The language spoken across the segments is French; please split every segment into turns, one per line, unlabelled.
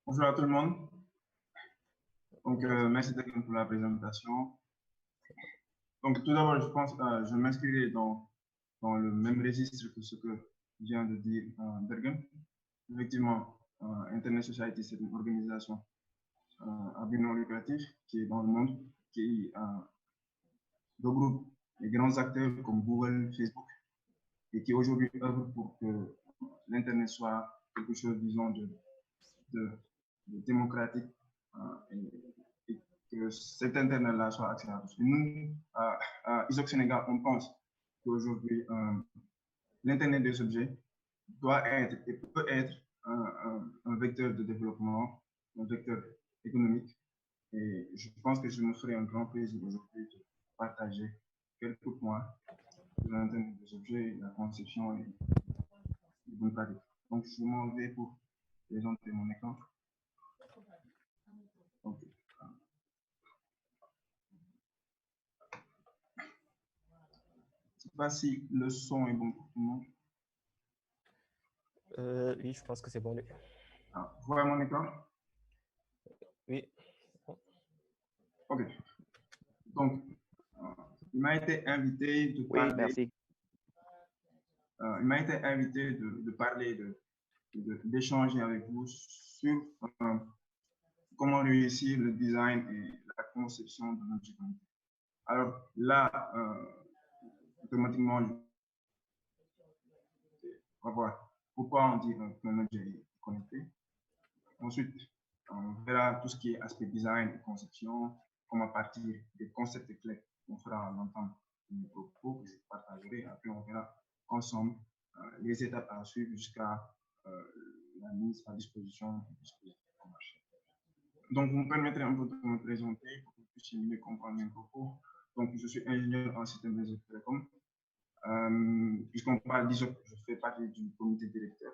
Bonjour à tout le monde. Donc, merci Dakin pour la présentation. Donc, tout d'abord, je pense je m'inscrirai dans le même registre que ce que vient de dire Bergen. Effectivement, Internet Society, c'est une organisation à but non lucratif qui est dans le monde, qui regroupe les grands acteurs comme Google, Facebook, et qui aujourd'hui œuvre pour que l'Internet soit quelque chose, disons, de démocratique et que cet Internet-là soit accès à tous. Et nous, à ISOC Sénégal, on pense qu'aujourd'hui, l'Internet des objets doit être et peut être un vecteur de développement, un vecteur économique. Et je pense que je me ferai un grand plaisir aujourd'hui de partager quelques points de l'Internet des objets, la conception et les bonnes pratiques. Donc, je m'en vais pour présenter mon écran. Donc, je ne sais pas si le son est bon pour tout le monde.
Oui, je pense que c'est bon.
Ah, vous voyez mon écran?
Oui.
OK. Donc, il m'a été invité de parler.
Oui, merci.
Il m'a été invité de parler, d'échanger avec vous sur comment réussir le design et la conception de notre communauté. Alors là, automatiquement, on va voir pourquoi on dit qu'un objet est connecté. Ensuite, on verra tout ce qui est aspect design et conception, comme à partir des concepts clés qu'on fera l'entendre du propos que je partagerai. Après, on verra ensemble les étapes à suivre jusqu'à la mise à disposition du dispositif au marché. Donc, vous me permettrez un peu de me présenter pour que vous puissiez mieux comprendre mes propos. Donc, je suis ingénieur en système réseau télécom. Puisqu'on parle d'ISOC, je fais partie du comité directeur.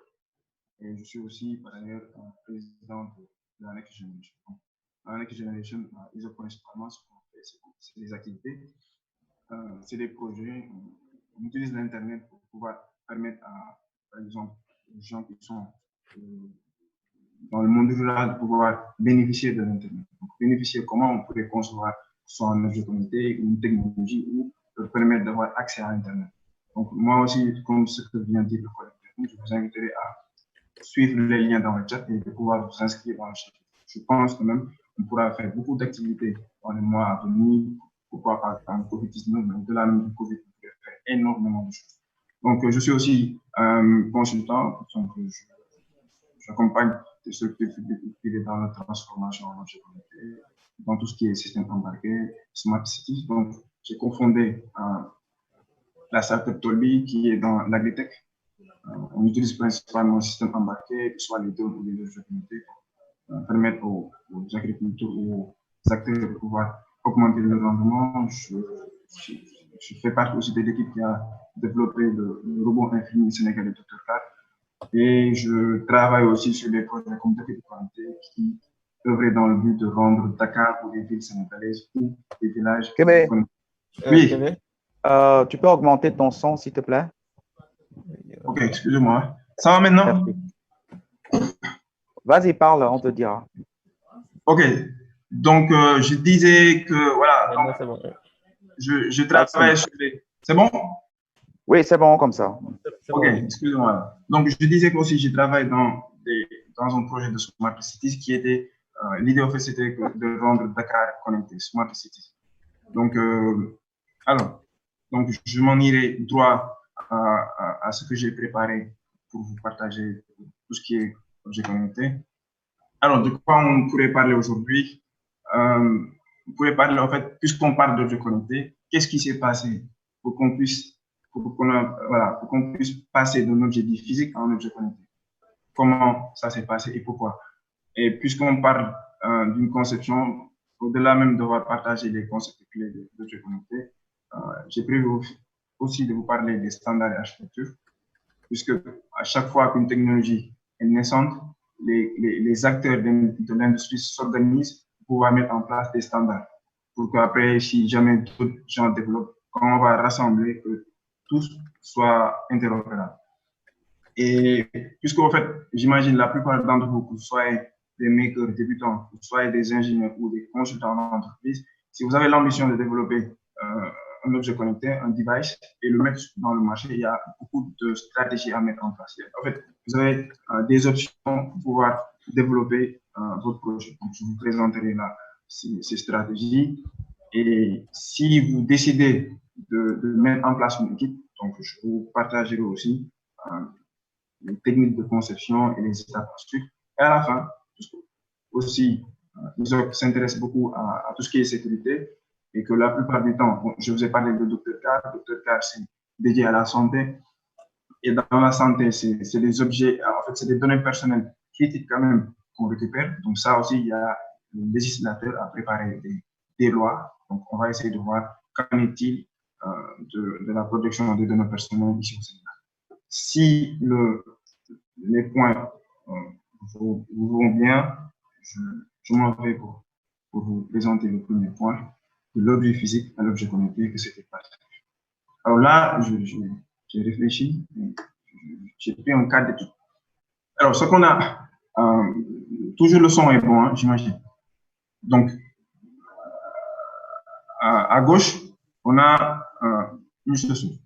Et je suis aussi, par ailleurs, président de la Next Generation. La Next Generation, ISOC principalement, ce qu'on fait, c'est des activités, c'est des projets. On utilise l'Internet pour pouvoir permettre à, par exemple, aux gens qui sont dans le monde rural de pouvoir bénéficier de l'Internet. Bénéficier, comment on pourrait concevoir soit un objet connecté, une technologie ou permettre d'avoir accès à Internet. Donc, moi aussi, comme ce que vient de dire le collègue, je vous inviterai à suivre les liens dans le chat et de pouvoir vous inscrire dans le chat. Je pense que même on pourra faire beaucoup d'activités dans les mois à venir, pourquoi pas dans le Covid-19, mais au-delà même du Covid, on peut faire énormément de choses. Donc, je suis aussi consultant, donc j'accompagne des structures publiques dans la transformation en objet connecté, dans tout ce qui est système embarqué, Smart Cities. Donc, j'ai cofondé la startup Tolby qui est dans l'agritech. On utilise principalement le système embarqué, soit les drones ou les objets connectés, pour permettre aux agriculteurs ou aux acteurs de pouvoir augmenter le rendement. Je fais partie aussi de l'équipe qui a développé le robot infini sénégalais Dr. Car. Et je travaille aussi sur des projets comme Dakar qui œuvrent dans le but de rendre Dakar ou des villes sénégalaises ou des villages.
Kébé,
oui.
Tu peux augmenter ton son, s'il te plaît?
Ok, excusez-moi. Ça va maintenant?
Vas-y, parle, on te dira.
Ok, donc je disais que voilà, donc,
Bon.
je travaille sur les... C'est bon?
Oui, c'est bon comme ça.
Ok, excusez-moi. Donc je disais qu'aussi je travaille dans un projet de Smart Cities qui était, l'idée en fait c'était de rendre Dakar connecté, Smart Cities. Donc, donc je m'en irai droit à ce que j'ai préparé pour vous partager tout ce qui est objet connecté. Alors, de quoi on pourrait parler aujourd'hui? On pourrait parler, en fait, puisqu'on parle d'objets connectés, qu'est-ce qui s'est passé pour qu'on puisse, puisse passer d'un objet dit physique à un objet connecté? Comment ça s'est passé et pourquoi? Et puisqu'on parle d'une conception, au-delà même de devoir partager les concepts clés d'objets connectés, j'ai prévu aussi de vous parler des standards et architecture, puisque à chaque fois qu'une technologie est naissante, les acteurs de l'industrie s'organisent pour pouvoir mettre en place des standards, pour qu'après, si jamais d'autres gens développent, quand on va rassembler, que tous soient interopérables. Et puisque, en fait, j'imagine la plupart d'entre vous, que vous soyez des makers débutants, que soit des ingénieurs ou des consultants en entreprise, si vous avez l'ambition de développer un objet connecté, un device, et le mettre dans le marché, il y a beaucoup de stratégies à mettre en place. En fait, vous avez des options pour pouvoir développer votre projet. Donc, je vous présenterai là ces stratégies. Et si vous décidez de mettre en place une équipe, donc je vous partagerai aussi les techniques de conception et les étapes à suivre. Et à la fin, aussi, ils s'intéressent beaucoup à tout ce qui est sécurité et que la plupart du temps, je vous ai parlé de Dr. Car. Dr. Car, c'est dédié à la santé. Et dans la santé, c'est des objets, en fait, c'est des données personnelles critiques quand même qu'on récupère. Donc ça aussi, il y a le législateur à préparer des lois. Donc on va essayer de voir qu'en est-il de la protection des données personnelles ici au Sénégal. Si les points vous vont bien, je m'en vais pour vous présenter le premier point, de l'objet physique à l'objet connecté, que c'était pas. Alors là, j'ai réfléchi, j'ai pris un cadre d'étude. Alors, ce qu'on a, toujours le son est bon, hein, j'imagine. Donc, à gauche, on a une chaussure.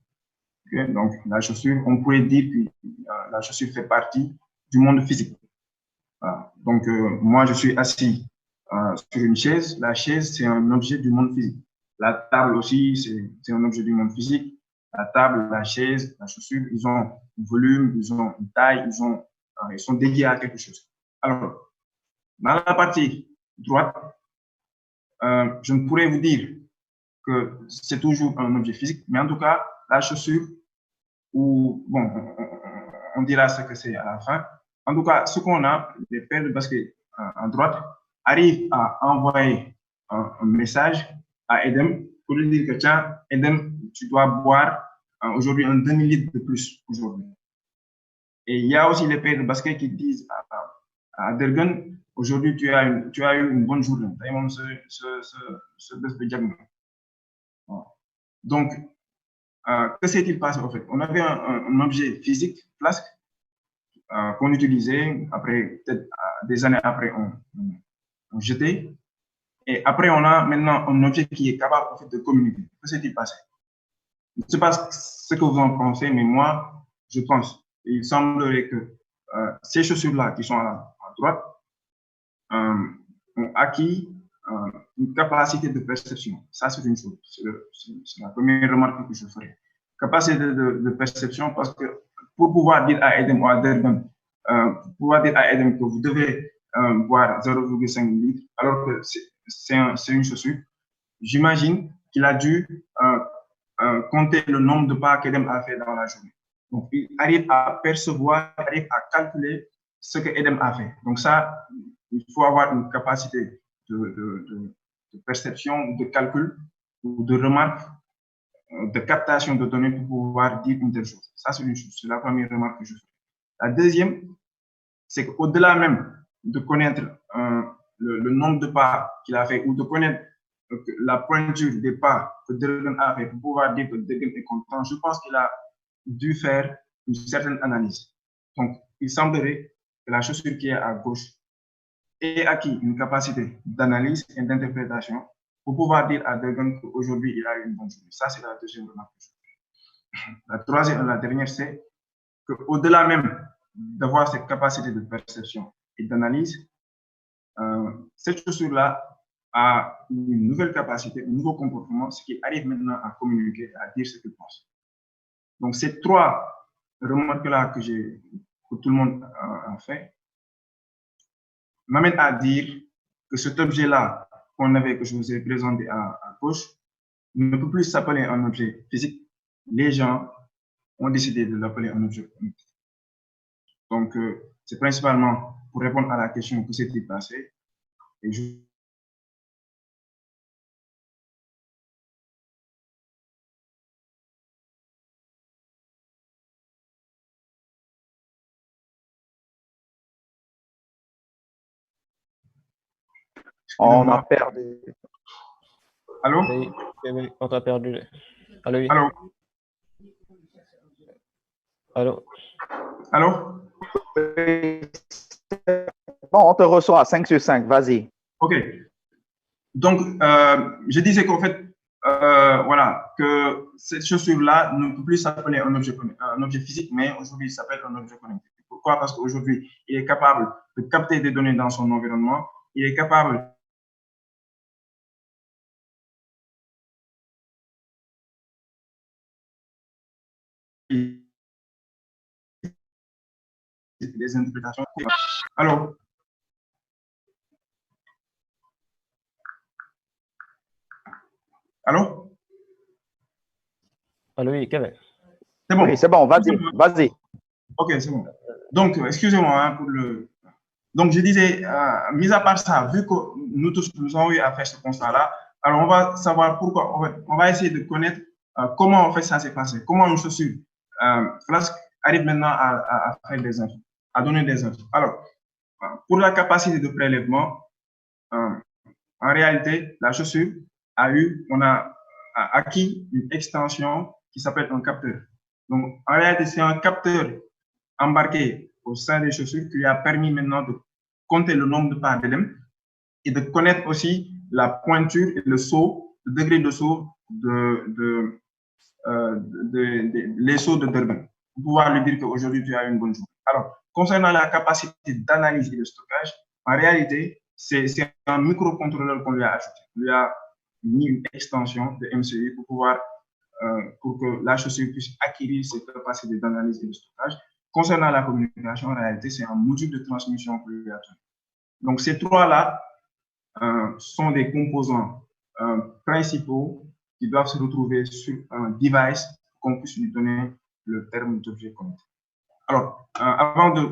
Okay? Donc, la chaussure, on pourrait dire que la chaussure fait partie du monde physique. Donc, moi, je suis assis sur une chaise. La chaise, c'est un objet du monde physique. La table aussi, c'est un objet du monde physique. La table, la chaise, la chaussure, ils ont un volume, ils ont une taille, ils sont dédiés à quelque chose. Alors, dans la partie droite, je ne pourrais vous dire que c'est toujours un objet physique, mais en tout cas, la chaussure, ou bon, on dira ce que c'est à la fin. En tout cas, ce qu'on a, les paires de basket à droite, arrivent à envoyer un message à Edem pour lui dire que tiens, Edem, tu dois boire aujourd'hui un demi-litre de plus aujourd'hui. Et il y a aussi les paires de basket qui disent à Dergen, aujourd'hui tu as eu une bonne journée. Donc, que s'est-il passé en fait? On avait un objet physique, flasque, qu'on utilisait, après, peut-être des années après, on jetait. Et après, on a maintenant un objet qui est capable en fait, de communiquer. Que s'est-il passé? Je ne sais pas ce que vous en pensez, mais moi, je pense. Il semblerait que ces chaussures-là qui sont à droite ont acquis une capacité de perception. Ça, c'est une chose. C'est la première remarque que je ferai. Capacité de perception, parce que pour pouvoir dire à Edem ou à Derben, pour pouvoir dire à Edem que vous devez boire 0,5 litres, alors que c'est une chaussure, j'imagine qu'il a dû compter le nombre de pas qu'Edem a fait dans la journée. Donc, il arrive à percevoir, il arrive à calculer ce que Edem a fait. Donc, ça, il faut avoir une capacité de perception, de calcul ou de remarque, de captation de données pour pouvoir dire une telle chose. Ça, c'est une chose. C'est la première remarque que je fais. La deuxième, c'est qu'au-delà même de connaître le nombre de pas qu'il a fait ou de connaître la pointure des pas que Dergen a fait pour pouvoir dire que Dergen est content, je pense qu'il a dû faire une certaine analyse. Donc, il semblerait que la chaussure qui est à gauche ait acquis une capacité d'analyse et d'interprétation pour pouvoir dire à Dergen qu'aujourd'hui, il a eu une bonne journée. Ça, c'est la deuxième remarque. La troisième, la dernière, c'est qu'au-delà même d'avoir cette capacité de perception et d'analyse, cette chaussure-là a une nouvelle capacité, un nouveau comportement, ce qui arrive maintenant à communiquer, à dire ce qu'il pense. Donc, ces trois remarques-là que tout le monde a fait m'amènent à dire que cet objet-là que je vous ai présenté à gauche ne peut plus s'appeler un objet physique. Les gens ont décidé de l'appeler un objet connecté. Donc, c'est principalement pour répondre à la question que s'est-il passé. Et
On a perdu.
Allô?
Oui, on t'a perdu. Allô, oui.
Allô?
Allô?
Allô?
Bon, on te reçoit 5 sur 5, vas-y.
OK. Donc, je disais qu'en fait, voilà, que cette chaussure-là ne peut plus s'appeler un objet physique, mais aujourd'hui, il s'appelle un objet connecté. Pourquoi? Parce qu'aujourd'hui, il est capable de capter des données dans son environnement, il est capable des interprétations. Alors, allô?
Allô, oui, Kevin.
C'est bon.
Oui, c'est bon, vas-y, vas-y.
OK, c'est bon. Donc, excusez-moi hein, pour le... Donc, je disais, mis à part ça, vu que nous tous, nous avons eu à faire ce constat-là, alors on va savoir pourquoi, en fait, on va essayer de connaître comment en fait ça s'est passé, comment une chaussure Flask arrive maintenant à faire des infos, à donner des infos. Alors, pour la capacité de prélèvement, en réalité, la chaussure on a acquis une extension qui s'appelle un capteur. Donc, en réalité, c'est un capteur embarqué au sein des chaussures qui lui a permis maintenant de compter le nombre de paires d'élèves et de connaître aussi la pointure et le saut, le degré de saut les sauts de Durban, pour pouvoir lui dire qu'aujourd'hui tu as une bonne journée. Alors, concernant la capacité d'analyse et de stockage, en réalité, c'est un microcontrôleur qu'on lui a ajouté. On lui a mis une extension de MCU pour que la chaussure puisse acquérir cette capacité d'analyse et de stockage. Concernant la communication, en réalité, c'est un module de transmission qu'on lui a donné. Donc, ces trois-là sont des composants principaux qui doivent se retrouver sur un device qu'on puisse lui donner le terme d'objet connecté. Alors, avant de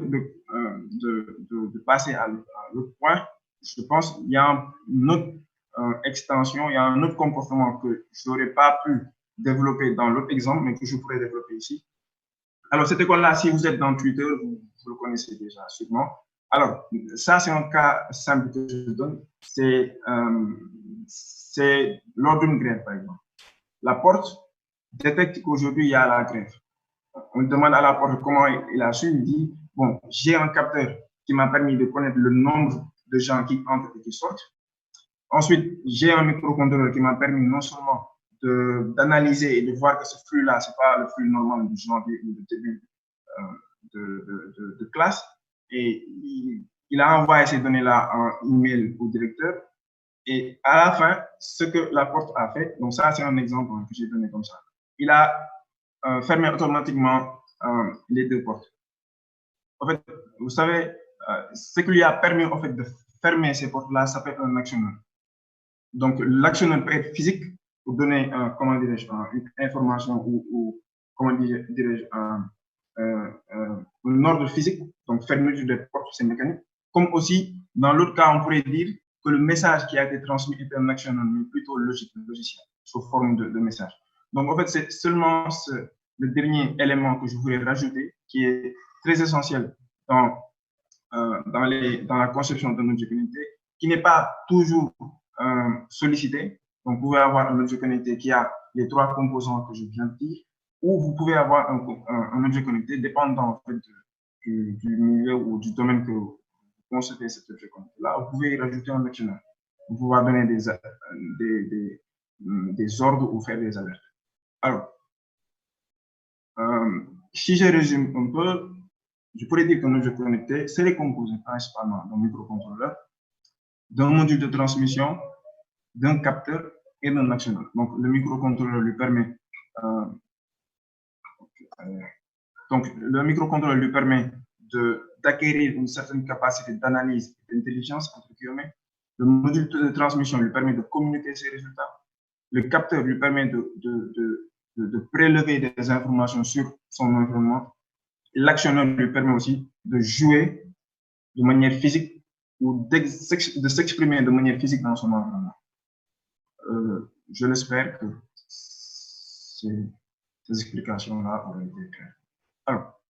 passer à l'autre point, je pense qu'il y a une autre extension, il y a un autre comportement que je n'aurais pas pu développer dans l'autre exemple, mais que je pourrais développer ici. Alors, cette école-là, si vous êtes dans Twitter, vous le connaissez déjà sûrement. Alors, ça, c'est un cas simple que je donne. C'est lors d'une grève, par exemple. La porte détecte qu'aujourd'hui, il y a la grève. On demande à la porte comment il a su. Il dit, bon, j'ai un capteur qui m'a permis de connaître le nombre de gens qui entrent et qui sortent. Ensuite, j'ai un microcontrôleur qui m'a permis non seulement d'analyser et de voir que ce flux-là, ce n'est pas le flux normal du janvier ou du début de classe. Et il a envoyé ces données-là en email au directeur. Et à la fin, ce que la porte a fait, donc ça, c'est un exemple que j'ai donné comme ça. Il a fermé automatiquement les deux portes. En fait, vous savez, ce qui lui a permis en fait, de fermer ces portes-là s'appelle un actionneur. Donc, l'actionneur peut être physique pour donner, comment dirais-je, une information ou comment dirais-je, un ordre physique, donc fermeture des portes, c'est mécanique. Comme aussi, dans l'autre cas, on pourrait dire que le message qui a été transmis est un actionneur, mais plutôt logiciel, sous forme de message. Donc, en fait, c'est seulement le dernier élément que je voulais rajouter, qui est très essentiel dans la conception d'un objet connecté, qui n'est pas toujours sollicité. Donc, vous pouvez avoir un objet connecté qui a les trois composants que je viens de dire, ou vous pouvez avoir un objet connecté dépendant en fait, du milieu ou du domaine que vous concevez cet objet connecté. Là, vous pouvez y rajouter un actionneur. Vous pouvez donner des ordres ou faire des alertes. Alors, si je résume un peu, je pourrais dire qu'un objet connecté, c'est les composés principalement d'un microcontrôleur, d'un module de transmission, d'un capteur et d'un actionneur. Donc, le microcontrôleur lui permet d'acquérir une certaine capacité d'analyse et d'intelligence, entre guillemets. Le module de transmission lui permet de communiquer ses résultats. Le capteur lui permet de prélever des informations sur son environnement. L'actionneur lui permet aussi de jouer de manière physique ou de s'exprimer de manière physique dans son environnement. Je l'espère que ces explications-là auraient été claires. Alors,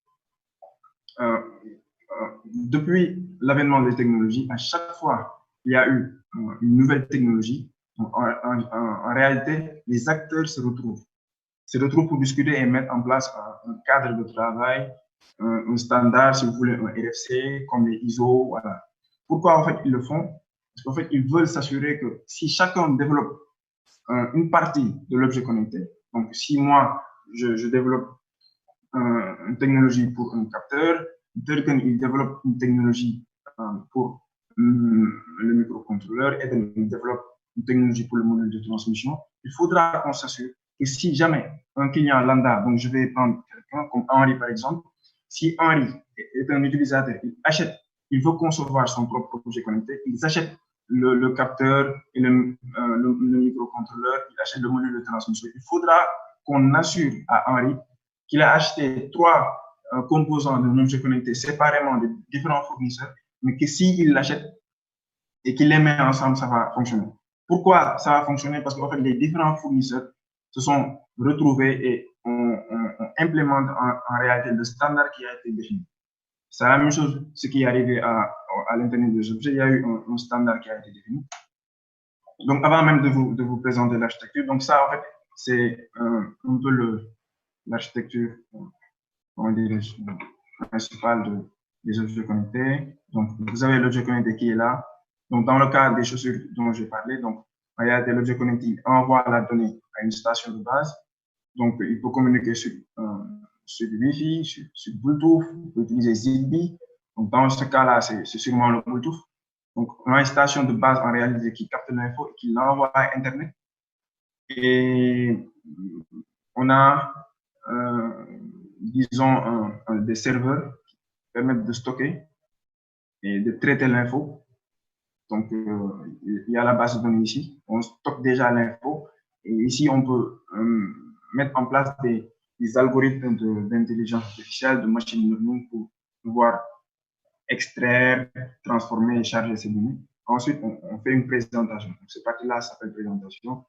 depuis l'avènement des technologies, à chaque fois qu'il y a eu une nouvelle technologie, en réalité, les acteurs se retrouvent pour discuter et mettre en place un cadre de travail un standard, si vous voulez, un RFC, comme les ISO, voilà. Pourquoi, en fait, ils le font? Parce qu'en fait, ils veulent s'assurer que si chacun développe une partie de l'objet connecté, donc si moi, je développe une technologie pour un capteur, Durkin, il développe une technologie pour le microcontrôleur, et il développe une technologie pour le module de transmission. Il faudra qu'on s'assure que si jamais un client lambda, donc je vais prendre quelqu'un comme Henri par exemple, si Henri est un utilisateur, il veut concevoir son propre objet connecté, il achète le capteur et le microcontrôleur, il achète le module de transmission. Il faudra qu'on assure à Henri qu'il a acheté 3 composants d'un objet connecté séparément de différents fournisseurs, mais que s'il l'achète et qu'il les met ensemble, ça va fonctionner. Pourquoi ça va fonctionner? Parce qu'en fait, les différents fournisseurs se sont retrouvés et on implémente en réalité le standard qui a été défini. C'est la même chose, ce qui est arrivé à l'Internet des objets. Il y a eu un standard qui a été défini. Donc, avant même de vous présenter l'architecture, donc ça, en fait, c'est un peu l'architecture, comment dirais-je, principale des objets connectés. Donc, vous avez l'objet connecté qui est là. Donc, dans le cas des chaussures dont j'ai parlé, donc, il y a l'objet connecté qui envoie la donnée à une station de base. Donc, il peut communiquer sur du Wi-Fi, sur Bluetooth, il peut utiliser Zigbee. Donc, dans ce cas-là, c'est sûrement le Bluetooth. Donc, on a une station de base en réalité qui capte l'info et qui l'envoie à Internet. Et on a, disons, des serveurs qui permettent de stocker et de traiter l'info. Donc, il y a la base de données ici. On stocke déjà l'info. Et ici, on peut mettre en place des algorithmes d'intelligence artificielle, de machine learning pour pouvoir extraire, transformer et charger ces données. Ensuite, on fait une présentation. Donc, cette partie-là s'appelle présentation.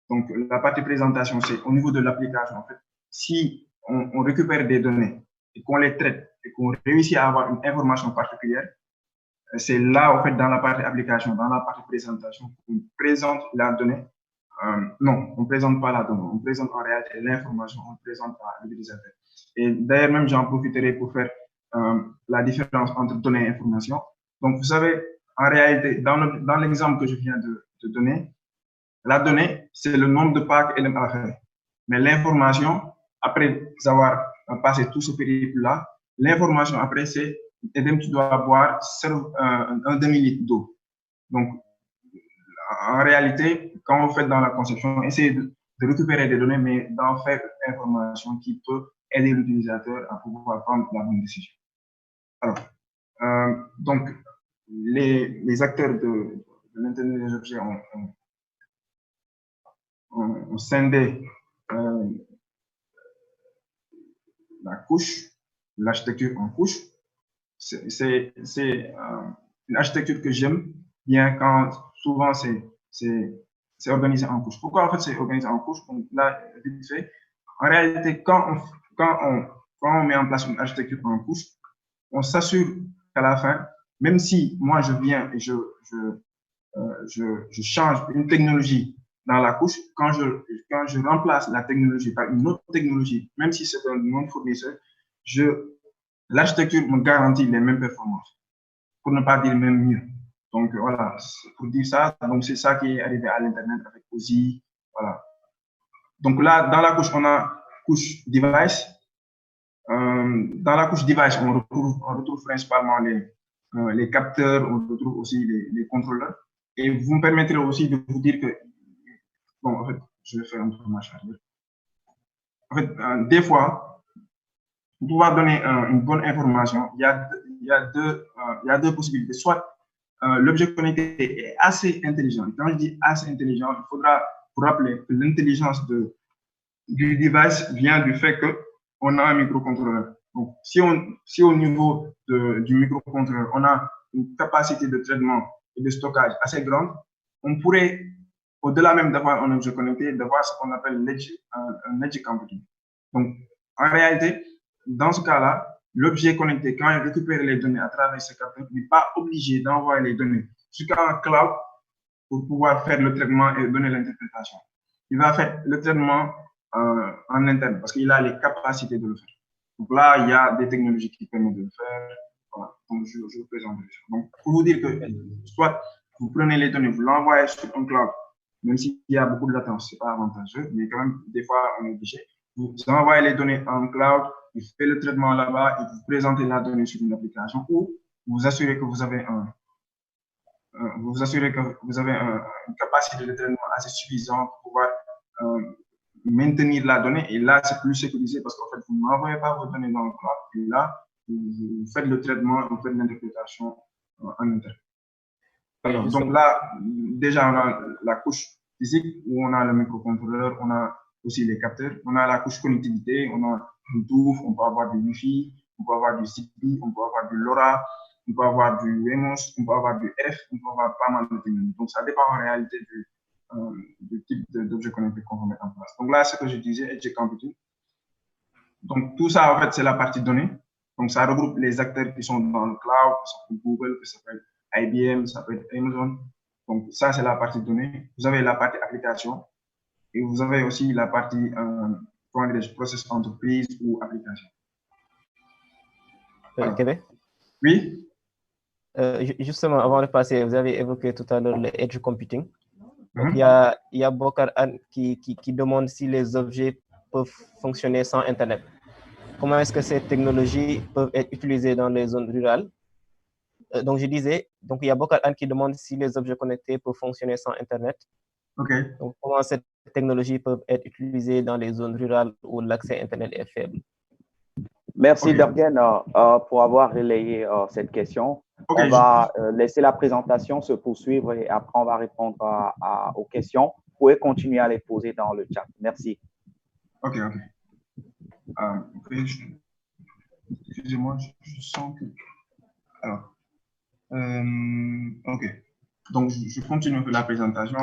Donc, la partie présentation, c'est au niveau de l'application. En fait, si on récupère des données et qu'on les traite et qu'on réussit à avoir une information particulière, c'est là, en fait, dans la partie application, dans la partie présentation, qu'on présente la donnée. Non, on ne présente pas la donnée, on présente en réalité l'information, on présente à l'utilisateur. Et d'ailleurs, même j'en profiterai pour faire la différence entre données et information. Donc, vous savez, en réalité, dans l'exemple que je viens de donner, la donnée, c'est le nombre de packs LMAF. Mais l'information, après avoir passé tout ce périple-là, l'information après, c'est Edem, tu dois boire un demi-litre d'eau. Donc, en réalité, quand vous faites dans la conception, essayez de récupérer des données, mais d'en faire une information qui peut aider l'utilisateur à pouvoir prendre la bonne décision. Alors, donc, les acteurs de l'Internet des objets ont scindé la couche, l'architecture en couche. C'est une architecture que j'aime bien quand souvent c'est organisé en couche. Pourquoi en fait c'est organisé en couche? Là, vite fait, en réalité, quand on met en place une architecture en couche, on s'assure qu'à la fin, même si moi je viens et je change une technologie dans la couche, quand je remplace la technologie par une autre technologie, même si c'est un non-fournisseur, l'architecture me garantit les mêmes performances, pour ne pas dire même mieux. Donc voilà, pour dire ça, donc c'est ça qui est arrivé à l'Internet avec OSI, voilà. Donc là, dans la couche, on a couche device. Dans la couche device, on retrouve principalement les capteurs, on retrouve aussi les contrôleurs. Et vous me permettrez aussi de vous dire que, bon, en fait, je vais faire un peu ma charge. En fait, des fois, pour pouvoir donner une bonne information, il y a deux possibilités. Soit l'objet connecté est assez intelligent. Quand je dis assez intelligent, il faudra vous rappeler que l'intelligence du device vient du fait qu'on a un microcontrôleur. Donc, si au niveau du microcontrôleur, on a une capacité de traitement et de stockage assez grande, on pourrait, au-delà même d'avoir un objet connecté, d'avoir ce qu'on appelle un edge computing. Donc, en réalité, dans ce cas-là, l'objet connecté, quand il récupère les données à travers ce capteur, n'est pas obligé d'envoyer les données jusqu'à un cloud pour pouvoir faire le traitement et donner l'interprétation. Il va faire le traitement en interne parce qu'il a les capacités de le faire. Donc là, il y a des technologies qui permettent de le faire. Voilà. Donc, je vous présente ça. Donc, pour vous dire que soit vous prenez les données, vous l'envoyez sur un cloud, même s'il y a beaucoup de latence, ce n'est pas avantageux, mais quand même, des fois, on est obligé. Vous envoyez les données en cloud, vous faites le traitement là-bas et vous présentez la donnée sur une application ou vous assurez que vous avez une capacité de traitement assez suffisante pour pouvoir maintenir la donnée. Et là, c'est plus sécurisé parce qu'en fait, vous n'envoyez pas vos données dans le cloud. Et là, vous faites le traitement, vous faites l'interprétation en interne. Alors, donc là, déjà, on a la couche physique où on a le microcontrôleur, on a aussi les capteurs, on a la couche connectivité, on a Bluetooth, on peut avoir du Wi-Fi, on peut avoir du Zigbee, on peut avoir du LoRa, on peut avoir du Wemos, on peut avoir du RF, on peut avoir pas mal de technologies. Donc, ça dépend en réalité du type d'objet connecté qu'on va mettre en place. Donc là, ce que je disais, Edge Computing. Donc, tout ça, en fait, c'est la partie données. Donc, ça regroupe les acteurs qui sont dans le cloud, ça peut être Google, ça peut être IBM, ça peut être Amazon. Donc, ça, c'est la partie données. Vous avez la partie application et vous avez aussi la partie, comment dirais-je, process entreprise ou application.
Québec?
Oui?
Justement, avant de passer, vous avez évoqué tout à l'heure le edge computing. Donc, il y a Bokar qui demande si les objets peuvent fonctionner sans Internet. Comment est-ce que ces technologies peuvent être utilisées dans les zones rurales? Donc, je disais, donc il y a Bokar qui demande si les objets connectés peuvent fonctionner sans Internet.
OK.
Donc, comment ces technologies peuvent être utilisées dans les zones rurales où l'accès Internet est faible?
Merci, Dergen, pour avoir relayé cette question. On va laisser la présentation se poursuivre et après, on va répondre aux questions. Vous pouvez continuer à les poser dans le chat. Merci.
OK. Excusez-moi, je sens que... Alors, OK. Donc, je continue la présentation.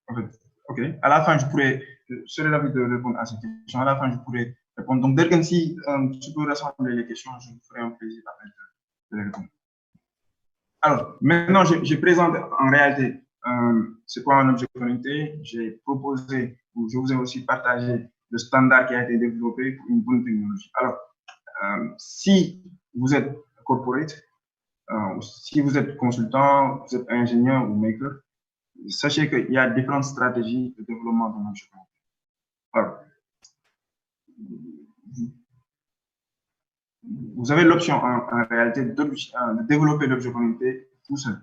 En fait, OK. À la fin, je serai ravi de répondre à ces questions. À la fin, je pourrai répondre. Donc, Dergen, si tu peux rassembler les questions, je vous ferai un plaisir de les répondre. Alors, maintenant, je présente en réalité c'est quoi un objet connecté. J'ai proposé, ou je vous ai aussi partagé le standard qui a été développé pour une bonne technologie. Alors, si vous êtes corporate, si vous êtes consultant, vous êtes ingénieur ou maker, sachez qu'il y a différentes stratégies de développement d'un objet connecté. Alors, vous avez l'option en réalité de développer l'objet connecté tout seul.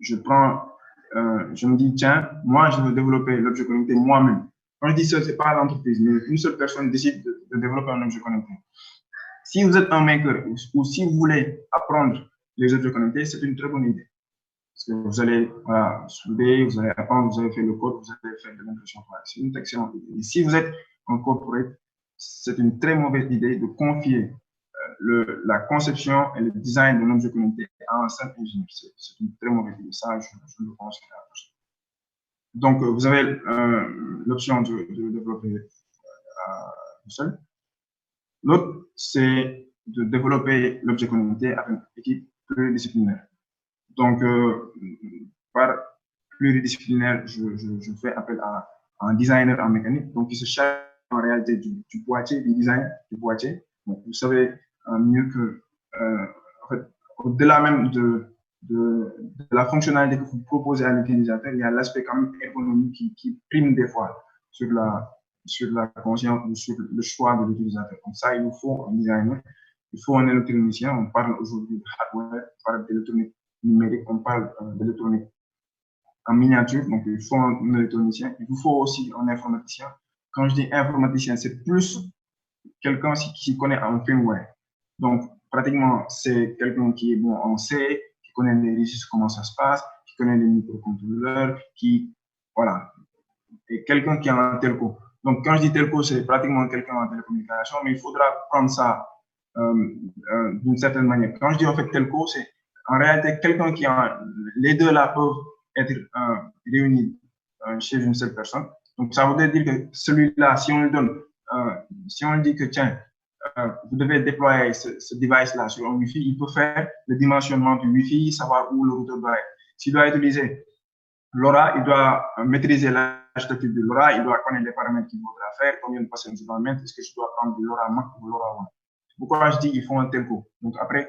Je me dis, tiens, moi, je veux développer l'objet connecté moi-même. Quand je dis seul, ce n'est pas l'entreprise, mais une seule personne décide de développer un objet connecté. Si vous êtes un maker ou si vous voulez apprendre les objets connectés, c'est une très bonne idée. Parce que vous allez souder, vous allez apprendre, vous allez faire le code, vous allez faire de l'impression. C'est une excellente idée. Et si vous êtes un corporate, c'est une très mauvaise idée de confier la conception et le design d'un objet connecté à un simple ingénieur. C'est une très mauvaise idée. Ça, je le pense. Donc, vous avez l'option de développer tout seul. L'autre, c'est de développer l'objet connecté avec une équipe pluridisciplinaire. Donc, par pluridisciplinaire, je fais appel à un designer en mécanique, donc qui se charge en réalité du boîtier, du design du boîtier. Donc, vous savez mieux que, en fait, au-delà même de la fonctionnalité que vous proposez à l'utilisateur, il y a l'aspect quand même ergonomique qui prime des fois sur la conscience ou sur le choix de l'utilisateur. Donc ça, il nous faut un designer, il faut un électronicien. On parle aujourd'hui de hardware, on parle d'électronique numérique, on parle d'électronique en miniature. Donc il faut un électronicien. Il vous faut aussi un informaticien. Quand je dis informaticien, c'est plus quelqu'un qui connaît en firmware. Donc pratiquement, c'est quelqu'un qui est bon en C, qui connaît les registres, comment ça se passe, qui connaît les microcontrôleurs, voilà, et quelqu'un qui est en telco. Donc, quand je dis telco, c'est pratiquement quelqu'un en télécommunication, mais il faudra prendre ça d'une certaine manière. Quand je dis en fait telco, c'est en réalité quelqu'un qui a les deux là peuvent être réunis chez une seule personne. Donc, ça voudrait dire que celui-là, si on lui donne, si on lui dit que tiens, vous devez déployer ce device-là sur un Wi-Fi, il peut faire le dimensionnement du Wi-Fi, savoir où le routeur doit être. S'il doit utiliser LoRa, il doit maîtriser la l'architecture de LoRa, il doit connaître les paramètres qu'il voudra faire, combien de passages je dois mettre, est-ce que je dois prendre du LoRa Mac ou LoRa 1. Pourquoi je dis qu'il faut un telco? Donc après,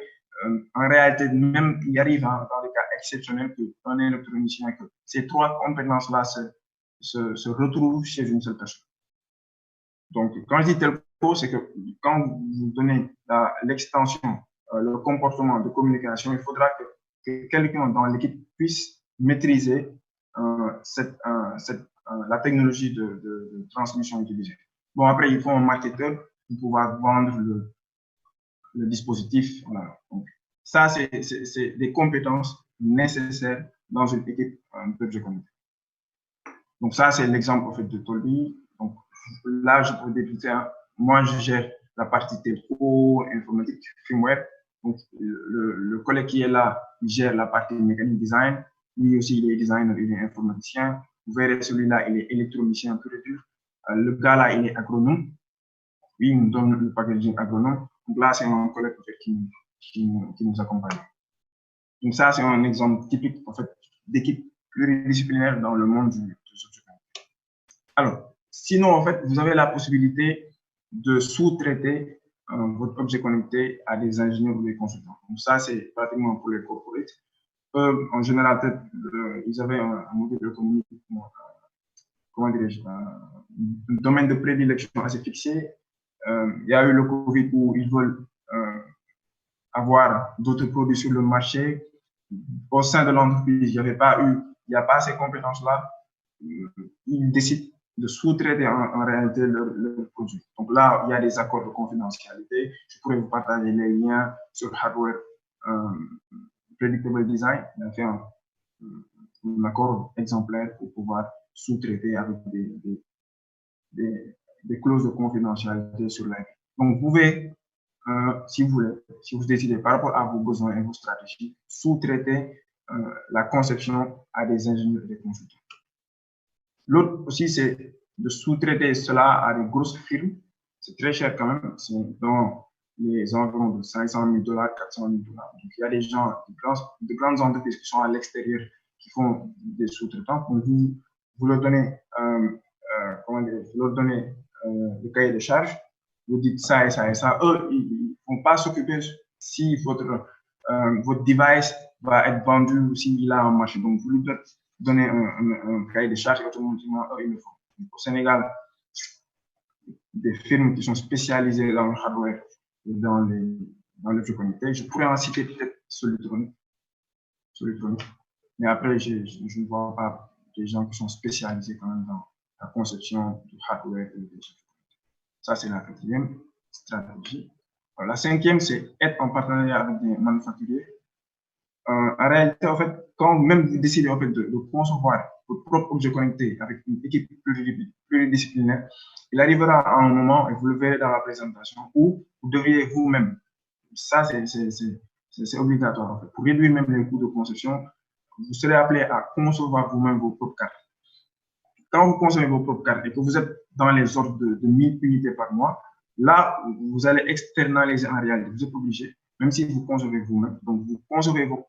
en réalité, même il arrive dans des cas exceptionnels qu'un électronicien, que ces trois compétences-là se retrouvent chez une seule personne. Donc, quand je dis telco, c'est que quand vous donnez l'extension, le comportement de communication, il faudra que quelqu'un dans l'équipe puisse maîtriser la technologie de transmission utilisée. Bon, après, il faut un marketeur pour pouvoir vendre le dispositif. Voilà. Donc, ça, c'est des compétences nécessaires dans une équipe d'objets connectés. Donc, ça, c'est l'exemple en fait, de Tolby. Donc, là, je peux débuter. Moi, je gère la partie telco, informatique, firmware. Donc, le collègue qui est là, il gère la partie mécanique design. Lui aussi, il est designer, il est informaticien. Vous verrez, celui-là, il est électronicien pur et dur. Le gars là, il est agronome. Lui, il nous donne le packaging agronome. Donc là, c'est un collègue en fait, qui nous accompagne. Donc ça, c'est un exemple typique en fait, d'équipe pluridisciplinaire dans le monde du objet connecté. Alors, sinon, en fait, vous avez la possibilité de sous-traiter votre objet connecté à des ingénieurs ou des consultants. Donc ça, c'est pratiquement pour les corporates. En général, ils avaient un modèle de communication, comment dirais-je, un domaine de prédilection assez fixé. Il y a eu le Covid où ils veulent avoir d'autres produits sur le marché. Au sein de l'entreprise, il n'y a pas ces compétences-là. Ils décident de sous-traiter en réalité leurs produits. Donc là, il y a des accords de confidentialité. Je pourrais vous partager les liens sur Hardware Predictable Design. On a fait un accord exemplaire pour pouvoir sous-traiter avec des clauses de confidentialité sur la. Donc, vous pouvez, si vous voulez, si vous décidez par rapport à vos besoins et vos stratégies, sous-traiter la conception à des ingénieurs et des consultants. L'autre aussi, c'est de sous-traiter cela à des grosses firmes. C'est très cher quand même. C'est dans les environs de $500 000, $400 000. Donc, il y a des gens, de grandes entreprises qui sont à l'extérieur qui font des sous-traitants. Donc, vous leur donnez, comment dire, vous leur donnez le cahier de charge. Vous dites ça et ça et ça. Eux, ils ne vont pas s'occuper si votre device va être vendu ou s'il a un marché. Donc, vous lui donnez un cahier de charge et automatiquement, eux, ils le font. Au Sénégal, des firmes qui sont spécialisées dans le hardware et dans l'objet connecté. Je pourrais en citer peut-être Solutronic. Mais après, je ne vois pas des gens qui sont spécialisés quand même dans la conception du hardware et des objets connectés. Ça, c'est la quatrième stratégie. La cinquième, c'est être en partenariat avec des manufacturiers. En réalité, en fait, quand même vous décidez en fait, de concevoir votre propre objet connecté avec une équipe pluridisciplinaire, il arrivera à un moment, et vous le verrez dans la présentation, où vous devriez vous-même, ça c'est obligatoire, en fait, pour réduire même les coûts de conception, vous serez appelé à concevoir vous-même vos propres cartes. Quand vous concevez vos propres cartes et que vous êtes dans les ordres de 1000 unités par mois, là, vous allez externaliser en réalité. Vous êtes obligé, même si vous concevez vous-même. Donc, vous concevez vos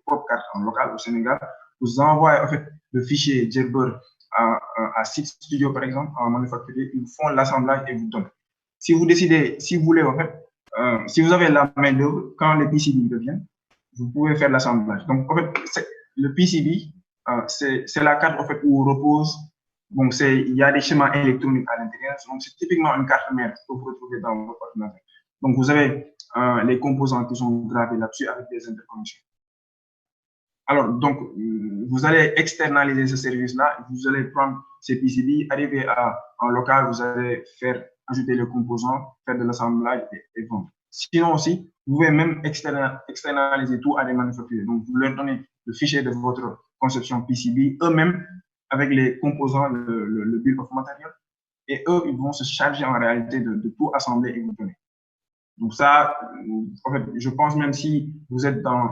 propres cartes en local au Sénégal. Vous envoyez en fait le fichier Gerber à Six Studio, par exemple, en manufacturier. Ils font l'assemblage et vous donnent. Si vous décidez, si vous voulez, en fait, si vous avez la main d'œuvre, quand les PCB reviennent, vous pouvez faire l'assemblage. Donc, en fait, le PCB, c'est la carte en fait, où repose. Donc, il y a des schémas électroniques à l'intérieur. Donc, c'est typiquement une carte mère que vous retrouvez dans votre ordinateur. Donc, vous avez les composants qui sont gravés là-dessus avec des interconnexions. Alors, donc, vous allez externaliser ce service-là. Vous allez prendre ces PCB, arriver en local, vous allez ajouter les composants, faire de l'assemblage et vendre. Sinon aussi, vous pouvez même externaliser tout à des manufacturiers. Donc, vous leur donnez le fichier de votre conception PCB, eux-mêmes, avec les composants, le bill of material, et eux, ils vont se charger en réalité de tout assembler et vous donner. Donc ça, en fait, je pense même si vous êtes dans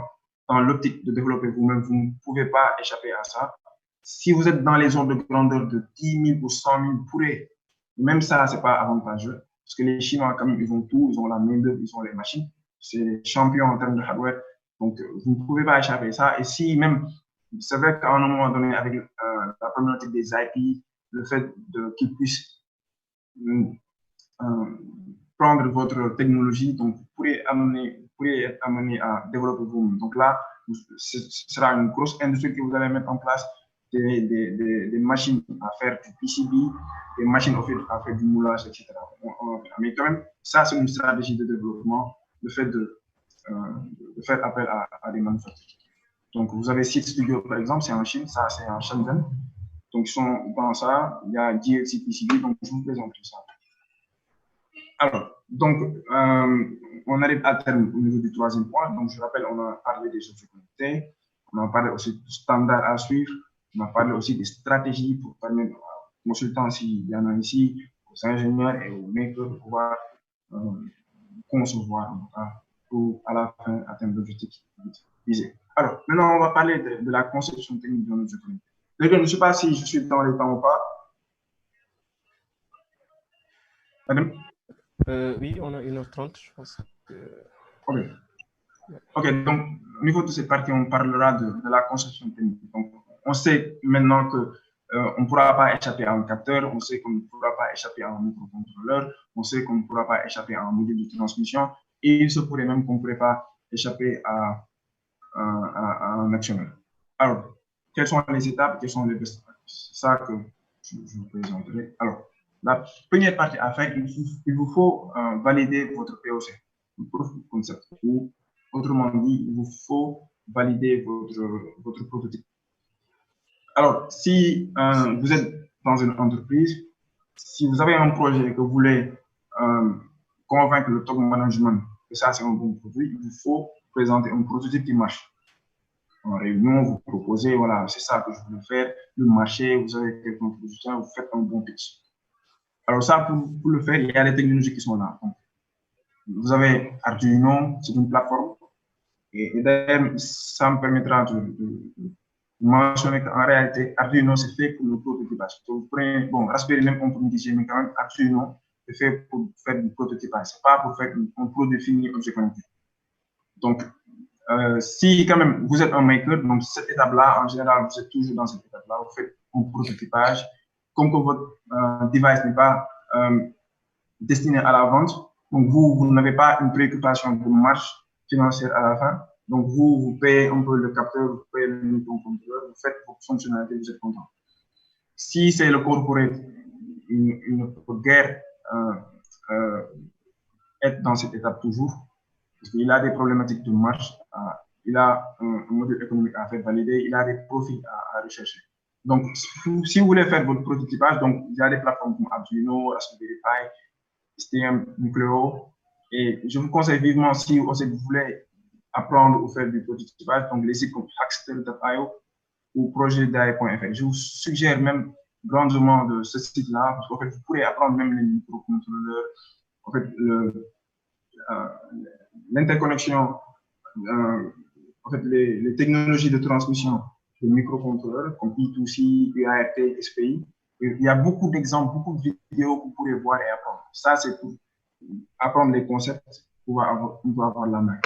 l'optique de développer vous-même, vous ne pouvez pas échapper à ça. Si vous êtes dans les ordres de grandeur de 10 000 ou 100 000, vous pourrez, même ça, c'est pas avantageux, parce que les Chinois, quand même, ils ont tout, ils ont la main-d'œuvre, ils ont les machines, c'est les champions en termes de hardware, donc vous ne pouvez pas échapper à ça. Et si même, c'est vrai qu'à un moment donné, avec la problématique des IP, le fait qu'ils puissent prendre votre technologie, donc vous pourrez être amené à développer vous-même. Donc là, ce sera une grosse industrie que vous allez mettre en place, des machines à faire du PCB, des machines à faire du moulage, etc. Mais quand même, ça, c'est une stratégie de développement, le fait de faire appel à des manufactures. Donc, vous avez Seed Studio, par exemple, c'est en Chine, ça, c'est en Shenzhen. Donc, ils sont dans ça, il y a GLC PCB, donc je vous présente tout ça. Alors, donc, on arrive à terme au niveau du troisième point. Donc, je rappelle, on a parlé des objets connectés, on a parlé aussi du standard à suivre, on a parlé aussi des stratégies pour permettre aux consultants, s'il y en a ici, aux ingénieurs et aux makers de pouvoir concevoir pour à la fin atteindre l'objectif visé. Alors, maintenant, on va parler de la conception technique d'un objet connecté. Je ne sais pas si je suis dans les temps ou pas. Madame?
Oui, on a 1h30, je pense.
Ok, donc au niveau de cette partie, on parlera de la conception technique. Donc, on sait maintenant que on ne pourra pas échapper à un capteur, on sait qu'on ne pourra pas échapper à un microcontrôleur, on sait qu'on ne pourra pas échapper à un module de transmission, et il se pourrait même qu'on ne pourrait pas échapper à un actionneur. Alors, quelles sont les étapes, quelles sont les best practices? C'est ça que je vous présenterai. Alors, la première partie à faire, il vous faut valider votre POC, le proof of concept, ou autrement dit, il vous faut valider votre prototype. Alors, si vous êtes dans une entreprise, si vous avez un projet que vous voulez convaincre le top management que ça c'est un bon produit, il vous faut présenter un prototype qui marche. En réunion, vous proposez, voilà, c'est ça que je voulais faire, le marché, vous avez quelqu'un qui vous soutient, vous faites un bon pitch. Alors ça, pour le faire, il y a des technologies qui sont là. Donc, vous avez Arduino, c'est une plateforme. Et d'ailleurs, ça me permettra de mentionner qu'en réalité, Arduino, c'est fait pour le prototypage. Donc, vous prenez, bon, Raspberry même, on peut modifier, mais quand même, Arduino, c'est fait pour faire du prototypage. Ce n'est pas pour faire un produit fini objet connecté. Donc, si quand même vous êtes un maker, donc cette étape-là, en général, vous êtes toujours dans cette étape-là, vous faites un prototypage. Comme que votre device n'est pas destiné à la vente, donc vous n'avez pas une préoccupation de marge financière à la fin. Donc vous payez un peu le capteur, vous payez le microcontrôleur, vous faites vos fonctionnalités, vous êtes content. Si c'est le corporate, il ne peut guère être dans cette étape toujours, parce qu'il a des problématiques de marge, il a un modèle économique à faire valider, il a des profits à rechercher. Donc, si vous voulez faire votre prototypage, donc il y a des plateformes comme Arduino, Raspberry Pi, STM, Nucleo, et je vous conseille vivement, si vous voulez apprendre ou faire du prototypage, donc les sites comme Hackster.io ou projetdai.fr. Je vous suggère même grandement de ce site-là, parce qu'en fait, vous pourrez apprendre même les microcontrôleurs, en fait, l'interconnexion, en fait, les technologies de transmission des microcontrôleurs comme I2C, UART, SPI. Il y a beaucoup d'exemples, beaucoup de vidéos que vous pourrez voir et apprendre. Ça, c'est pour apprendre les concepts pour avoir la main.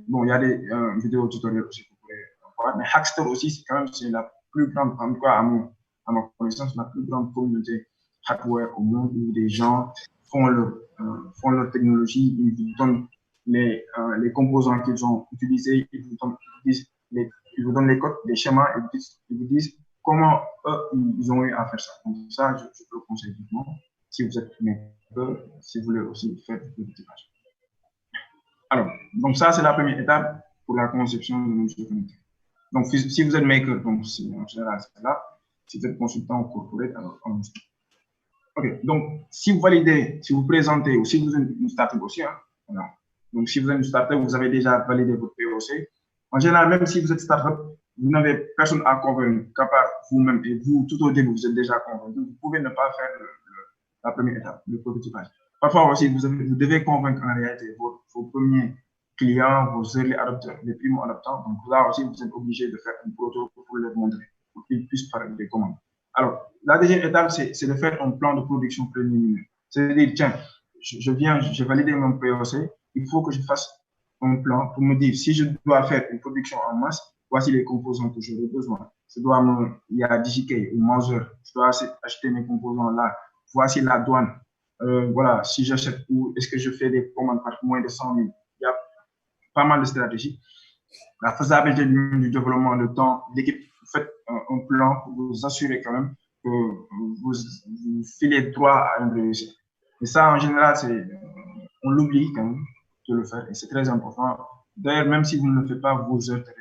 Bon, il y a des vidéos tutoriels aussi que vous pourrez voir, mais Hackster aussi, c'est quand même la plus grande, en tout cas à ma connaissance, la plus grande communauté hardware au monde où des gens font leur technologie, ils vous donnent les composants qu'ils ont utilisés, ils vous donnent les codes, les schémas, et ils vous disent comment eux, ils ont eu à faire ça. Donc ça, je peux le conseiller vivement si vous êtes maker, si vous voulez aussi faire du prototypage. Alors, donc ça, c'est la première étape pour la conception de l'objet connecté. Donc, si vous êtes maker, donc en général, c'est là. Si vous êtes consultant ou corporate, alors OK, donc si vous validez, si vous présentez, ou si vous êtes une startup aussi, hein, voilà. Donc si vous êtes une startup, vous avez déjà validé votre POC. En général, même si vous êtes startup, vous n'avez personne à convaincre, qu'à part vous-même et vous, tout au début, vous êtes déjà convaincu. Vous pouvez ne pas faire la première étape, le prototypage. Parfois aussi, vous devez convaincre en réalité vos premiers clients, vos early adopters, les primo-adoptants. Donc là aussi, vous êtes obligé de faire un proto pour les montrer, pour qu'ils puissent faire des commandes. Alors, la deuxième étape, c'est de faire un plan de production préliminaire. C'est-à-dire, tiens, j'ai validé mon POC, il faut que je fasse un plan pour me dire si je dois faire une production en masse, voici les composants que j'aurai besoin. Il y a DJK ou Mouser, je dois acheter mes composants là. Voici la douane. Voilà, si j'achète ou est-ce que je fais des commandes par moins de 100 000. Il y a pas mal de stratégies. La faisabilité du développement, le temps, l'équipe, vous faites un plan pour vous assurer quand même que vous filez droit à une réussite. Et ça, en général, on l'oublie quand même de le faire et c'est très important. D'ailleurs, même si vous ne le faites pas, vous heurterez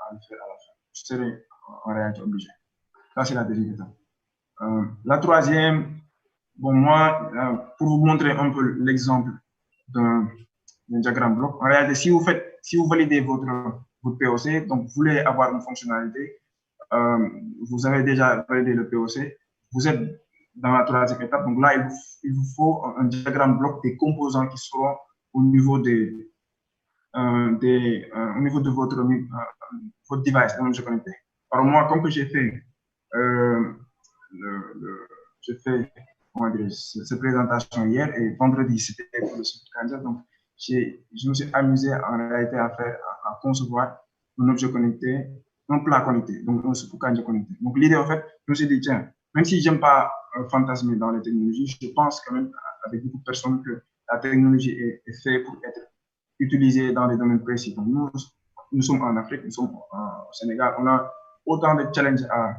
à le faire à la fin. Vous serez en réalité obligé. Ça, c'est la deuxième étape. La troisième, bon, moi, pour vous montrer un peu l'exemple d'un diagramme bloc, en réalité, si vous validez votre POC, donc vous voulez avoir une fonctionnalité, vous avez déjà validé le POC, vous êtes dans la troisième étape, donc là, il vous faut un diagramme bloc des composants qui seront au niveau au niveau de votre device, je connecté. Alors moi, comme que j'ai fait comment dire, cette présentation hier et vendredi, c'était pour le Super donc je me suis amusé en réalité à concevoir un objet connecté, un plat connecté, donc un Super connecté. Donc l'idée, en fait, je me suis dit, tiens, même si je n'aime pas fantasmer dans les technologies, je pense quand même avec beaucoup de personnes que la technologie est faite pour être utilisée dans des domaines précis. Donc nous sommes en Afrique, nous sommes au Sénégal, on a autant de challenges à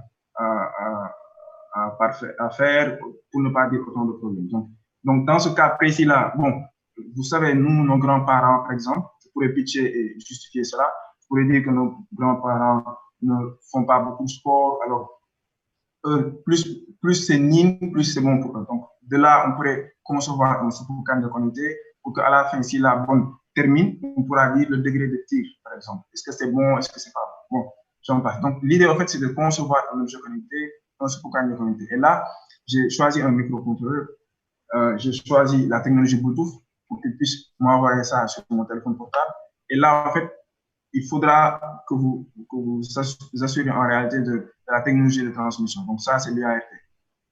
faire, pour ne pas dire autant de problèmes. Donc dans ce cas précis-là, bon, vous savez, nous, nos grands-parents, par exemple, je pourrais pitcher et justifier cela, je pourrais dire que nos grands-parents ne font pas beaucoup de sport, alors plus c'est nin, plus c'est bon pour eux. Donc de là, on pourrait concevoir un supercan de connecté pour qu'à la fin, si la bonne termine, on pourra dire le degré de tir, par exemple. Est-ce que c'est bon, est-ce que c'est pas bon? J'en passe. Donc l'idée, en fait, c'est de concevoir un objet connecté, un supercan de connecté. Et là, j'ai choisi un microcontrôleur, j'ai choisi la technologie Bluetooth pour qu'il puisse m'envoyer ça sur mon téléphone portable. Et là, en fait, il faudra que vous assurez en réalité de la technologie de transmission. Donc ça, c'est l'UART.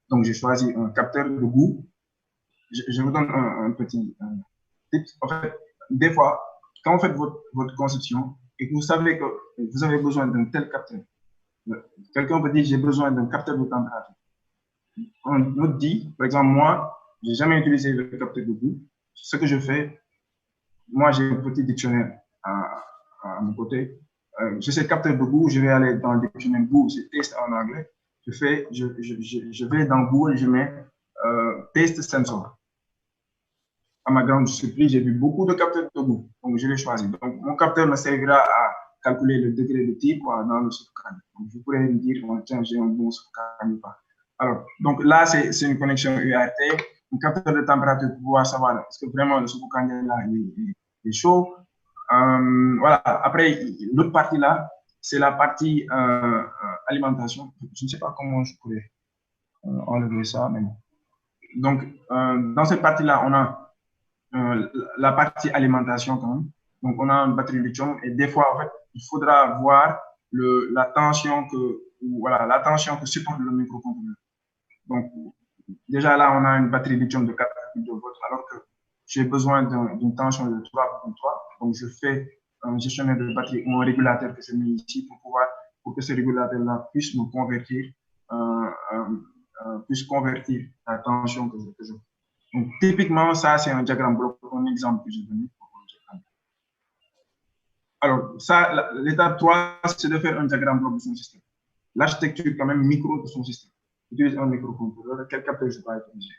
Donc j'ai choisi un capteur de goût. Je vous donne un petit tip. En fait, des fois, quand vous faites votre conception et que vous savez que vous avez besoin d'un tel capteur, quelqu'un peut dire j'ai besoin d'un capteur de température. On nous dit, par exemple, moi, je n'ai jamais utilisé le capteur de goût. Ce que je fais, moi, j'ai un petit dictionnaire à mon côté. J'ai ce capteur de goût, je vais aller dans le dictionnaire goût, c'est test en anglais. Je vais dans Google et je mets test sensor. À ma grande surprise, j'ai vu beaucoup de capteurs de goût, donc je l'ai choisi. Donc, mon capteur me servira à calculer le degré de tir dans le supercan. Donc, je pourrais me dire, bon, tiens, j'ai un bon supercan ou pas. Alors, donc là, c'est une connexion UART, un capteur de température pour pouvoir savoir est-ce que vraiment le supercan là est chaud. Voilà. Après, l'autre partie là, c'est la partie alimentation. Je ne sais pas comment je pourrais enlever ça, mais donc dans cette partie-là, on a la partie alimentation quand même. Donc, on a une batterie lithium et des fois, en fait, il faudra voir la tension que supporte le microcontrôleur. Donc, déjà là, on a une batterie lithium de 4,2 volts alors que j'ai besoin d'une tension de 3,3. Donc, je fais un gestionnaire de batterie ou un régulateur que je mets ici pour que ce régulateur-là puisse me convertir, la tension que je veux. Donc, typiquement, ça, c'est un diagramme bloc, un exemple que j'ai donné. Alors, ça, l'étape 3, c'est de faire un diagramme bloc de son système. L'architecture, quand même, micro de son système. J'utilise un microcontrôleur, quel capteur je dois utiliser?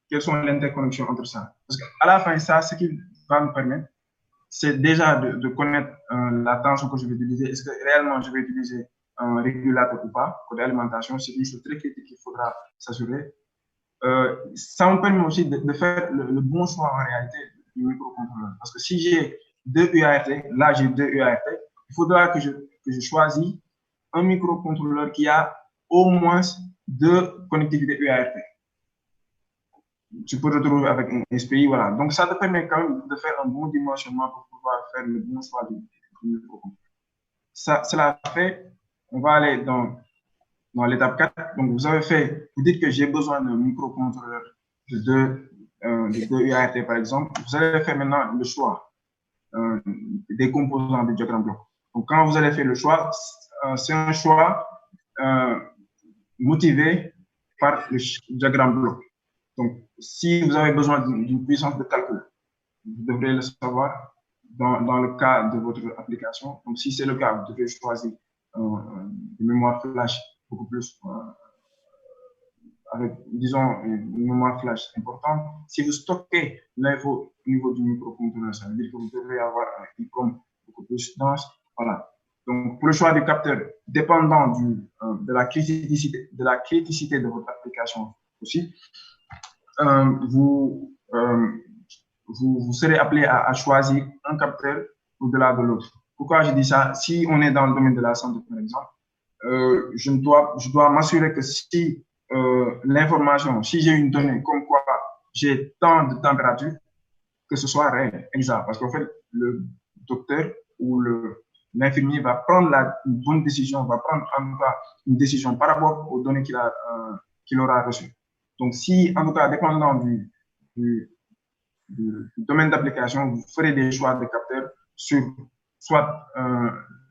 Quelles sont les interconnexions entre ça? Parce qu'à la fin, ça, ce qui va me permettre, c'est déjà de connaître la tension que je vais utiliser. Est-ce que réellement je vais utiliser un régulateur ou pas? Côté alimentation, c'est une chose très critique qu'il faudra s'assurer. Ça me permet aussi de faire le bon choix en réalité du microcontrôleur. Parce que si j'ai deux UART, là j'ai deux UART, il faudra que je choisisse un microcontrôleur qui a au moins deux connectivités UART. Tu peux te retrouver avec un SPI, voilà. Donc ça te permet quand même de faire un bon dimensionnement pour pouvoir faire le bon choix du microcontrôleur. Cela fait, on va aller dans l'étape 4, donc vous dites que j'ai besoin d'un microcontrôleur de deux UART par exemple. Vous allez faire maintenant le choix des composants du diagramme bloc. Donc, quand vous allez faire le choix, c'est un choix motivé par le diagramme bloc. Donc, si vous avez besoin d'une puissance de calcul, vous devrez le savoir dans le cas de votre application. Donc, si c'est le cas, vous devez choisir une mémoire flash beaucoup plus avec, disons, une mémoire flash importante. Si vous stockez l'info au niveau du microcontrôleur, ça veut dire que vous devez avoir un EEPROM beaucoup plus dense. Voilà. Donc, pour le choix du capteur, dépendant de la criticité de votre application aussi, vous serez appelé à choisir un capteur au-delà de l'autre. Pourquoi je dis ça? Si on est dans le domaine de la santé, par exemple, je dois m'assurer que si l'information, si j'ai une donnée comme quoi j'ai tant de température, que ce soit réel, exact. Parce qu'en fait, le docteur ou l'infirmier va prendre une bonne décision, va prendre en tout cas une décision par rapport aux données qu'il aura reçues. Donc, si, en tout cas, dépendant du domaine d'application, vous ferez des choix de capteurs sur soit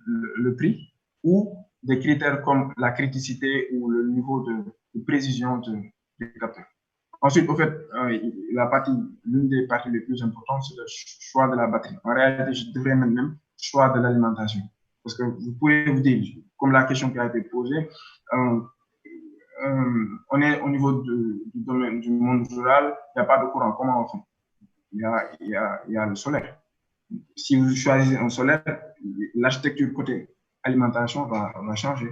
le prix ou des critères comme la criticité ou le niveau de précision du capteur. Ensuite, au fait, l'une des parties les plus importantes, c'est le choix de la batterie. En réalité, je devrais même choix de l'alimentation. Parce que vous pouvez vous dire, comme la question qui a été posée, on est au niveau du domaine du monde rural, il n'y a pas de courant. Comment on fait? Il y a le solaire. Si vous choisissez un solaire, l'architecture côté alimentation va changer.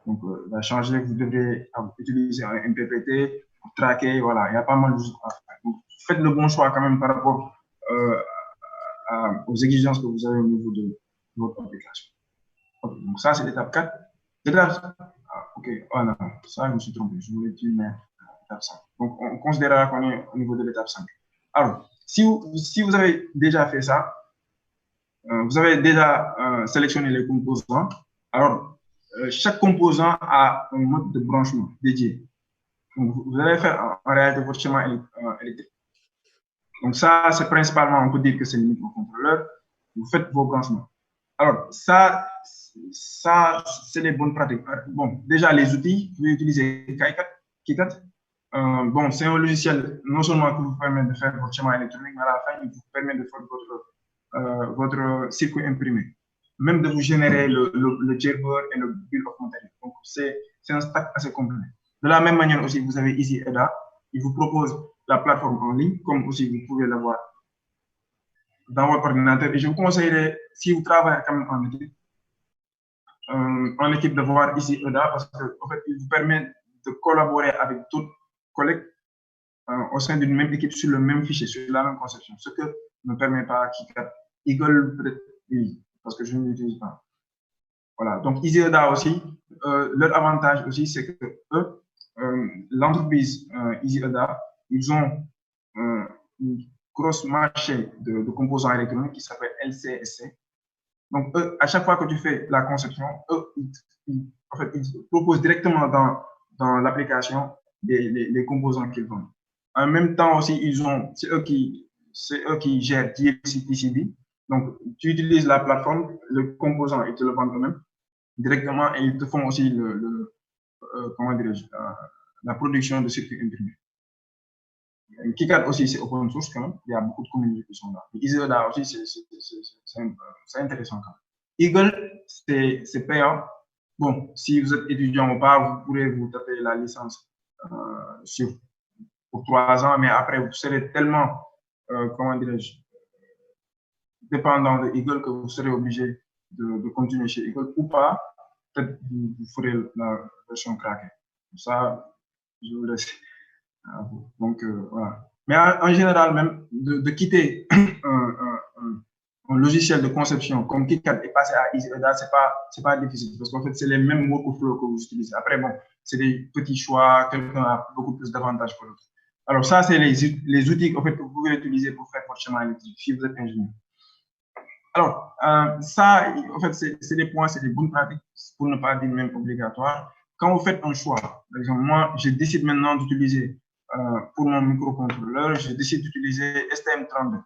Donc, va changer. Vous devrez utiliser un MPPT pour traquer. Voilà, il y a pas mal de choses à faire. Donc, faites le bon choix quand même par rapport aux exigences que vous avez au niveau de votre application. Okay, donc, ça, c'est l'étape 4. Ok, oh non, ça, je me suis trompé. Je voulais dire l'étape 5. Donc, on considérera qu'on est au niveau de l'étape 5. Alors, si vous avez déjà fait ça, vous avez déjà sélectionné les composants. Alors, chaque composant a un mode de branchement dédié. Donc, vous allez faire en réalité votre schéma électrique. Donc, ça, c'est principalement, on peut dire que c'est le microcontrôleur. Vous faites vos branchements. Alors, ça c'est les bonnes pratiques. Bon, déjà, les outils, vous pouvez utiliser KiCad. Bon, c'est un logiciel non seulement qui vous permet de faire votre schéma électronique, mais à la fin, il vous permet de faire votre circuit imprimé. Même de vous générer le Jailbird et le Bill of Material. Donc, c'est un stack assez complet. De la même manière aussi, vous avez ici EDA. Il vous propose la plateforme en ligne, comme aussi vous pouvez l'avoir dans votre ordinateur. Et je vous conseillerais, si vous travaillez quand même en équipe, de voir ici EDA, parce qu'en fait, il vous permet de collaborer avec d'autres collègues au sein d'une même équipe sur le même fichier, sur la même conception. Ce que ne permet pas KiCad. Eagle, peut-être, oui, parce que je ne l'utilise pas. Voilà, donc EasyEDA aussi, leur avantage aussi, c'est que eux, l'entreprise EasyEDA, ils ont une grosse marché de composants électroniques qui s'appelle LCSC. Donc, eux, à chaque fois que tu fais la conception, eux, ils proposent directement dans l'application les composants qu'ils vendent. En même temps aussi, c'est eux qui gèrent DHCP. Donc, tu utilises la plateforme, le composant, ils te le vendent eux-mêmes directement et ils te font aussi comment dirais-je, la production de circuits imprimés. KiCad aussi, c'est open source quand même. Il y a beaucoup de communautés qui sont là. EasyEDA aussi, c'est intéressant quand même. Eagle, c'est payant. Bon, si vous êtes étudiant ou pas, vous pourrez vous taper la licence pour 3 ans, mais après, vous serez tellement, comment dirais-je, dépendant de Eagle que vous serez obligé de continuer chez Eagle ou pas. Peut-être vous ferez la version craquée. Ça, je vous laisse à vous. Donc, voilà. Mais en général, même, de quitter un logiciel de conception comme KiCad et passer à EasyEDA, c'est pas difficile parce qu'en fait, c'est les mêmes workflows que vous utilisez. Après, bon, c'est des petits choix, quelqu'un a beaucoup plus d'avantages que l'autre. Alors, ça, c'est les outils en fait, que vous pouvez utiliser pour faire votre schéma électrique si vous êtes ingénieur. Alors, ça, en fait, c'est des points, c'est des bonnes pratiques, pour ne pas dire même obligatoires. Quand vous faites un choix, par exemple, moi, je décide maintenant d'utiliser, pour mon microcontrôleur, je décide d'utiliser STM32.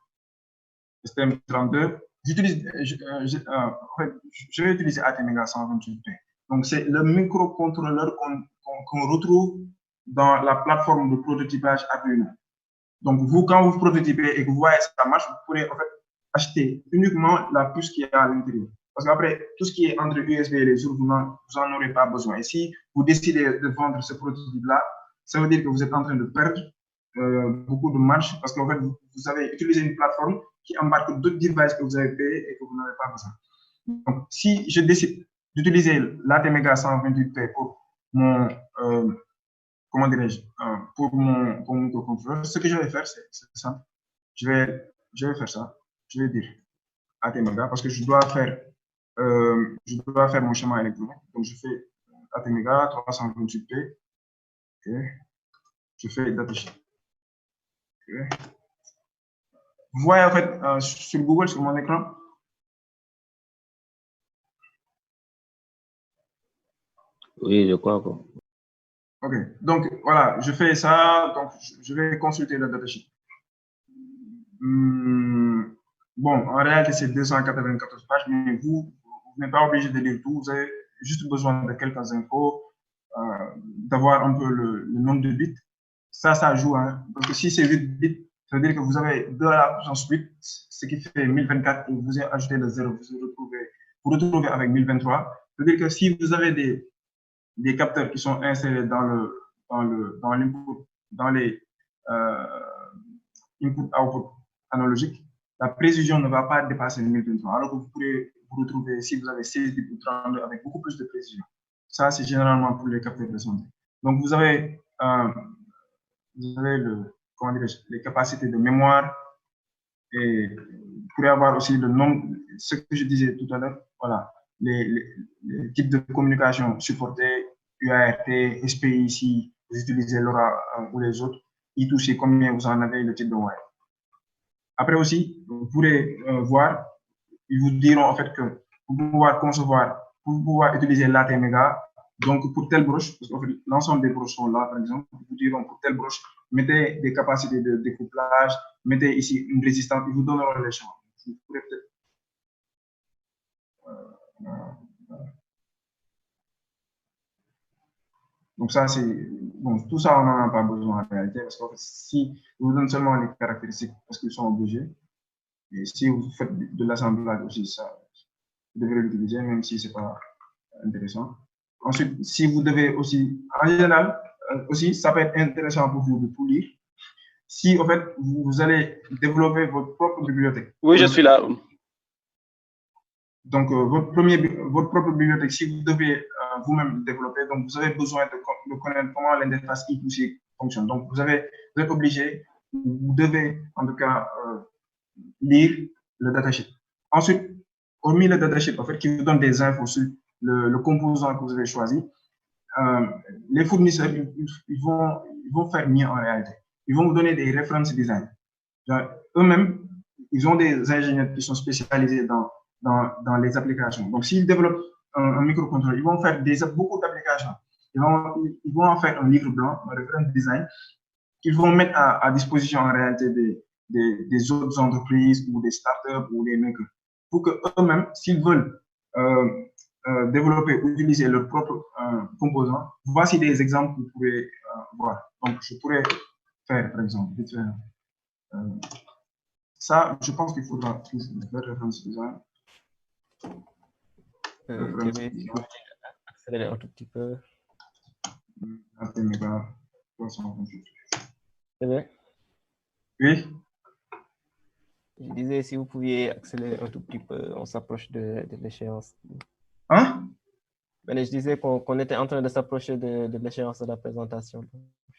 STM32, En fait, je vais utiliser ATmega 128P. Donc, c'est le microcontrôleur qu'on retrouve dans la plateforme de prototypage Arduino. Donc, vous, quand vous prototypez et que vous voyez ça marche, vous pourrez en fait acheter uniquement la puce qui est à l'intérieur. Parce qu'après, tout ce qui est entre USB et les autres, vous n'en aurez pas besoin. Et si vous décidez de vendre ce prototype-là, ça veut dire que vous êtes en train de perdre beaucoup de marge parce qu'en fait, vous avez utilisé une plateforme qui embarque d'autres devices que vous avez payés et que vous n'avez pas besoin. Donc, si je décide d'utiliser l'ATmega 128P pour mon, comment dirais-je, pour mon microcontrôleur, ce que je vais faire, c'est simple. Je vais faire ça. Je vais dire ATmega parce que je dois faire mon schéma électronique. Donc, je fais ATmega 328P. Okay. Je fais datasheet. Okay. Vous voyez en fait sur Google, sur mon écran.
Oui, je crois que.
Ok, donc voilà, je fais ça, donc je vais consulter le datasheet. Bon, en réalité, c'est 294 pages, mais vous n'êtes pas obligé de lire tout, vous avez juste besoin de quelques infos, d'avoir un peu le nombre de bits. Ça joue, hein, parce que si c'est 8 bits, ça veut dire que vous avez 2 à la puissance 8, ce qui fait 1024, et vous ajoutez le 0, vous retrouvez avec 1023. Ça veut dire que si vous avez des capteurs qui sont insérés dans l'input, dans les input-output analogiques, la précision ne va pas dépasser 1023, alors que vous pourrez vous retrouver, si vous avez 16 bits ou 32, avec beaucoup plus de précision. Ça, c'est généralement pour les capteurs de santé. Donc, vous avez les capacités de mémoire et vous pourrez avoir aussi le nombre, ce que je disais tout à l'heure, voilà, les types de communication supportés, UART, SPI, si vous utilisez LoRa ou les autres, I2C, combien vous en avez, le type de wire. Après aussi, vous pourrez voir, ils vous diront en fait que pour pouvoir utiliser l'ATmega, donc pour telle broche, parce que l'ensemble des broches sont là, par exemple, ils vous diront pour telle broche, mettez des capacités de découplage, mettez ici une résistance, ils vous donneront les champs. Vous pourrez peut-être donc ça, c'est bon, tout ça, on n'en a pas besoin en réalité, parce que si vous donnez seulement les caractéristiques, parce qu'ils sont obligés, et si vous faites de l'assemblage aussi, ça, vous devrez l'utiliser, même si ce n'est pas intéressant. Ensuite, si vous devez aussi, en général, aussi, ça peut être intéressant pour vous de tout lire. Si, en fait, vous allez développer votre propre bibliothèque.
Oui, je suis là.
Donc, votre propre bibliothèque, si vous devez vous-même développer, donc vous avez besoin de connaître comment l'interface I2C fonctionne. Donc, vous êtes obligé, vous devez en tout cas lire le datasheet. Ensuite, hormis le datasheet, en fait, qui vous donne des infos sur le composant que vous avez choisi, les fournisseurs, ils vont faire mieux en réalité. Ils vont vous donner des références design. Eux-mêmes, ils ont des ingénieurs qui sont spécialisés dans les applications. Donc, s'ils développent un microcontrôleur, ils vont faire beaucoup d'applications. Ils vont en faire un livre blanc, un référence design, qu'ils vont mettre à disposition en réalité des autres entreprises ou des startups ou des makers, pour qu'eux-mêmes, s'ils veulent développer ou utiliser leurs propres composants, voici des exemples que vous pouvez voir. Donc, je pourrais faire, par exemple, ça, je pense qu'il faudra faire référence design.
Accélérer un tout petit peu.
ATmega 328.
C'est vrai?
Oui.
Je disais, si vous pouviez accélérer un tout petit peu, on s'approche de l'échéance.
Hein?
Ben, je disais qu'on était en train de s'approcher de l'échéance de la présentation.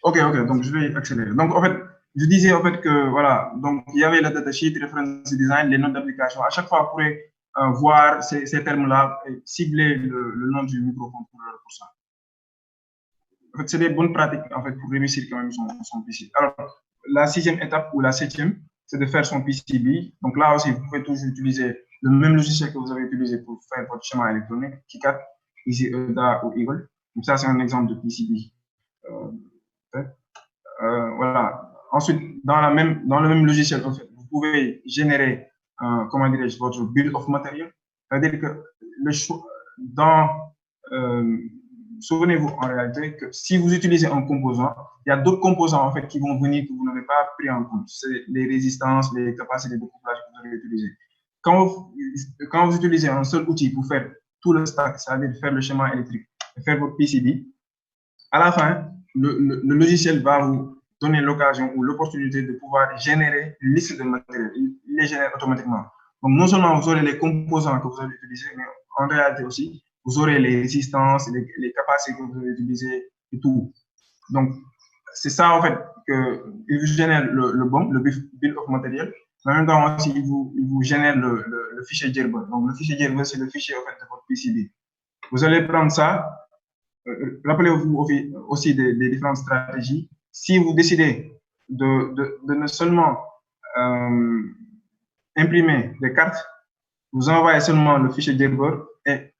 Ok, donc je vais accélérer. Donc, en fait, je disais en fait que, voilà, donc il y avait le datasheet, référence design, les notes d'application. À chaque fois, vous pourrez voir ces termes-là et cibler le nom du microcontrôleur pour ça. En fait, c'est des bonnes pratiques en fait, pour réussir quand même son PCB. Alors, la 6e étape ou la 7e, c'est de faire son PCB. Donc là aussi, vous pouvez toujours utiliser le même logiciel que vous avez utilisé pour faire votre schéma électronique, KiCad, ici EDA ou Eagle. Donc ça, c'est un exemple de PCB. Voilà. Ensuite, dans le même logiciel, en fait, vous pouvez générer comment dirais-je, votre bill of material. C'est-à-dire que le choix, souvenez-vous en réalité que si vous utilisez un composant, il y a d'autres composants en fait qui vont venir que vous n'avez pas pris en compte. C'est les résistances, les capacités de couplage que vous avez utilisées. Quand vous utilisez un seul outil pour faire tout le stack, c'est-à-dire faire le schéma électrique, faire votre PCB, à la fin, le logiciel va vous donner l'occasion ou l'opportunité de pouvoir générer une liste de matériel. Il les génère automatiquement. Donc, non seulement vous aurez les composants que vous avez utilisés, mais en réalité aussi, vous aurez les résistances, les capacités que vous avez utilisées et tout. Donc, c'est ça, en fait, qu'il vous génère le bill of material. En même temps aussi, il vous génère le fichier Gerber. Donc, le fichier Gerber, c'est le fichier en fait, de votre PCB. Vous allez prendre ça. Rappelez-vous aussi des différentes stratégies. Si vous décidez de ne seulement imprimer des cartes, vous envoyez seulement le fichier Gerber et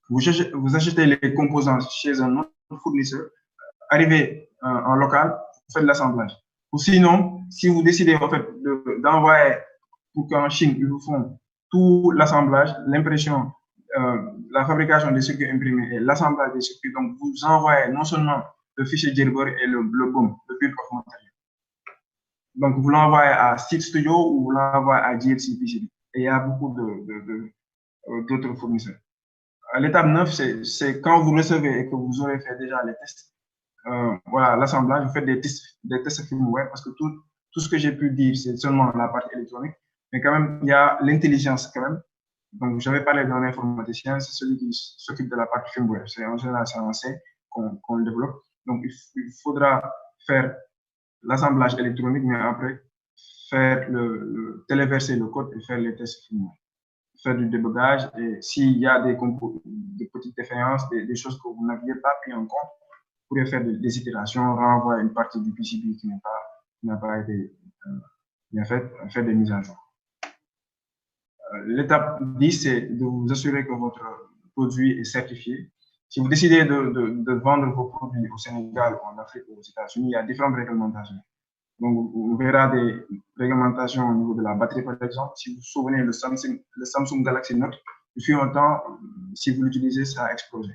vous achetez les composants chez un autre fournisseur, arrivez en local, vous faites l'assemblage. Ou sinon, si vous décidez en fait d'envoyer pour qu'en Chine, ils vous font tout l'assemblage, l'impression, la fabrication des circuits imprimés et l'assemblage des circuits, donc vous envoyez non seulement le fichier Gerber et le BOM, le bill of material. Donc vous l'envoyez à Seeed Studio ou vous l'envoyez à GLC PCB. Et il y a beaucoup d'autres fournisseurs. L'étape 9, c'est quand vous recevez et que vous aurez fait déjà les tests, voilà, l'assemblage, vous faites des tests firmware parce que tout ce que j'ai pu dire, c'est seulement la partie électronique, mais quand même, il y a l'intelligence quand même. Donc, j'avais parlé d'un informaticien, c'est celui qui s'occupe de la partie firmware. C'est en général, c'est en C qu'on le développe. Donc, il faudra faire l'assemblage électronique, mais après, faire téléverser le code et faire les tests firmware. Faire du débugage et s'il y a des petites défaillances, des choses que vous n'aviez pas pris en compte, vous pourrez faire des itérations, renvoyer une partie du PCB qui n'a pas été bien faite, faire des mises à jour. L'étape 10, c'est de vous assurer que votre produit est certifié. Si vous décidez de vendre vos produits au Sénégal, en Afrique ou aux États-Unis, il y a différentes réglementations. Donc, on verra des réglementations au niveau de la batterie, par exemple. Si vous vous souvenez, le Samsung Galaxy Note, depuis un temps, si vous l'utilisez, ça a explosé.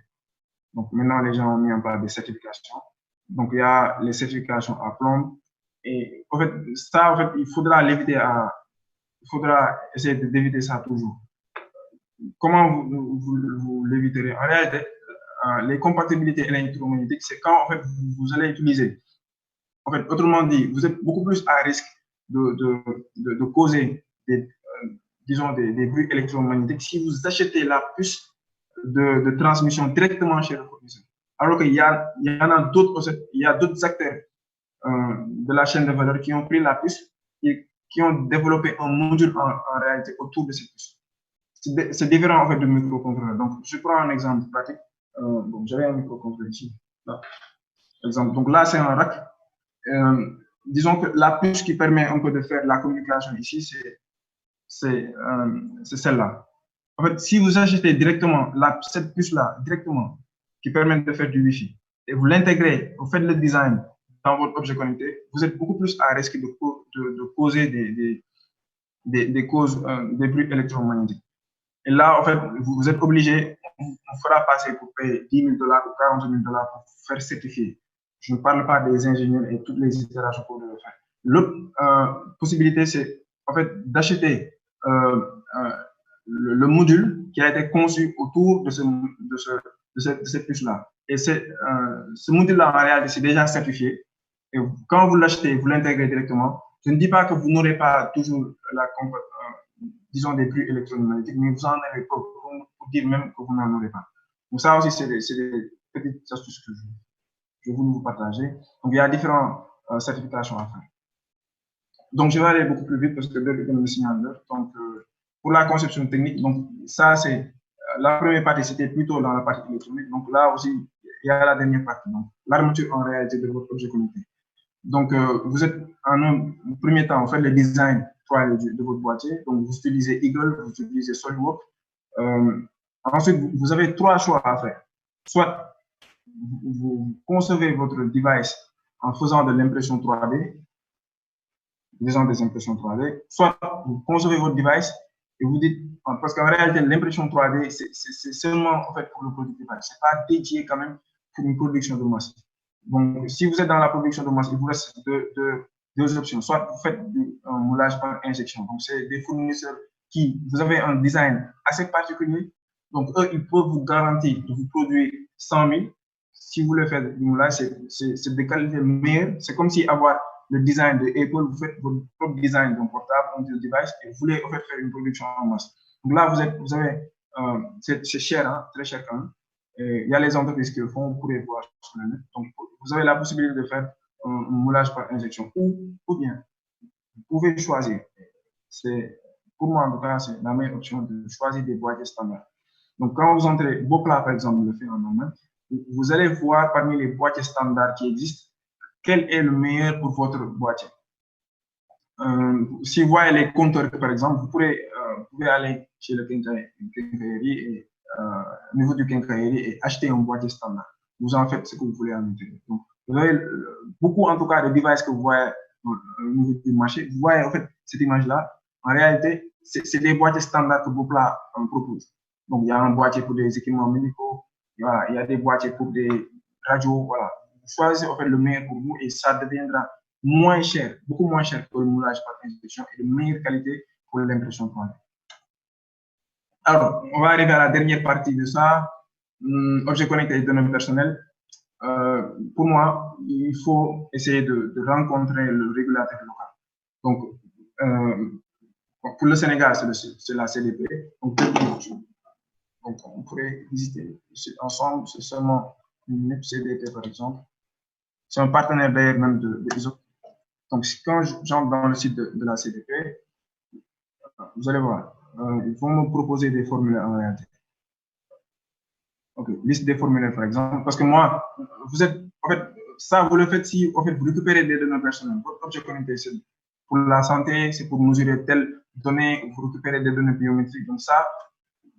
Donc, maintenant, les gens ont mis en place des certifications. Donc, il y a les certifications à plomb. Et en fait, ça, en fait, il faudra essayer d'éviter ça toujours. Comment vous l'éviterez? En réalité, les compatibilités électromagnétiques, c'est quand en fait, vous allez utiliser. En fait, autrement dit, vous êtes beaucoup plus à risque de causer disons des bruits électromagnétiques si vous achetez la puce de transmission directement chez le fournisseur. Alors qu'il y en a d'autres, il y a d'autres acteurs de la chaîne de valeur qui ont pris la puce et qui ont développé un module en réalité autour de cette puce. C'est différent en fait du microcontrôleur. Donc, je prends un exemple pratique. Bon, j'avais un microcontrôleur ici. Là. Exemple. Donc là, c'est un rack. Disons que la puce qui permet un peu de faire la communication ici, c'est celle-là. En fait, si vous achetez directement cette puce-là, directement, qui permet de faire du Wi-Fi, et vous l'intégrez, vous faites le design dans votre objet connecté, vous êtes beaucoup plus à risque de causer des causes, des bruits électromagnétiques. Et là, en fait, vous êtes obligé, on fera passer pour payer $10 000 ou $40 000 pour faire certifier. Je ne parle pas des ingénieurs et toutes les itérations pour le faire. L'autre possibilité, c'est en fait d'acheter le module qui a été conçu autour de cette puce-là. Et ce module-là, en réalité, c'est déjà certifié. Et quand vous l'achetez, vous l'intégrez directement. Je ne dis pas que vous n'aurez pas toujours disons des bruits électromagnétiques, mais vous en avez pas pour dire même que vous n'en aurez pas. Donc ça aussi, c'est des petites astuces que je voulais vous partager. Donc, il y a différentes certifications à faire. Donc, je vais aller beaucoup plus vite parce que l'heure est le signal d'heure. Donc, pour la conception technique, donc ça, c'est la première partie, c'était plutôt dans la partie électronique. Donc, là aussi, il y a la dernière partie. Donc, l'armature en réalité de votre objet connecté. Donc, vous êtes en un premier temps, vous faites le design de votre boîtier. Donc, vous utilisez Eagle, vous utilisez SolidWorks. Ensuite, vous avez trois choix à faire. Soit vous concevez votre device en faisant de l'impression 3D, faisant des impressions 3D, soit vous concevez votre device et vous dites, parce qu'en réalité, l'impression 3D, c'est seulement en fait, pour le prototypage. Ce n'est pas dédié quand même pour une production de masse. Donc, si vous êtes dans la production de masse, il vous reste deux options. Soit vous faites un moulage par injection. Donc, c'est des fournisseurs qui, vous avez un design assez particulier. Donc, eux, ils peuvent vous garantir de vous produire 100 000. Si vous le faites du moulage, c'est de qualité meilleure. C'est comme si avoir le design de Apple, vous faites votre propre design d'un portable, d'un device, et vous voulez en fait, faire une production en masse. Donc là, vous avez, c'est cher, hein, très cher quand même. Il y a les entreprises qui le font, vous pourrez voir sur le net. Donc, vous avez la possibilité de faire un moulage par injection. Ou bien, vous pouvez choisir. Pour moi, en tout cas, c'est la meilleure option de choisir des boîtiers standards. Donc, quand vous entrez, Bocla, par exemple, le fait en normal, vous allez voir parmi les boîtiers standards qui existent, quel est le meilleur pour votre boîtier. Si vous voyez les compteurs, par exemple, vous pouvez aller chez le quincaillerie et au niveau du quincaillerie et acheter un boîtier standard. Vous en faites ce que vous voulez à l'intérieur. Donc, vous avez beaucoup, en tout cas, de devices que vous voyez au niveau du marché. Vous voyez, en fait, cette image-là, en réalité, c'est des boîtiers standards que Bocla propose. Donc, il y a un boîtier pour des équipements médicaux, voilà, il y a des boîtiers pour des radios, voilà. Vous choisissez en fait le meilleur pour vous et ça deviendra moins cher, beaucoup moins cher que le moulage par injection et de meilleure qualité pour l'impression 3D. Alors, on va arriver à la dernière partie de ça. Objet connecté et données personnelles. Pour moi, il faut essayer de rencontrer le régulateur local. Donc, pour le Sénégal, c'est la CDP. Donc, on pourrait visiter ensemble, c'est seulement une CDP par exemple. C'est un partenaire d'ailleurs même de ISO. Donc, quand j'entre dans le site de la CDP, vous allez voir, ils vont me proposer des formulaires en réalité. Ok, liste des formulaires par exemple, parce que moi, vous êtes, en fait, ça vous le faites si en fait, vous récupérez des données personnelles. Votre objet connecté, c'est pour la santé, c'est pour mesurer telles données, vous récupérez des données biométriques. Donc ça,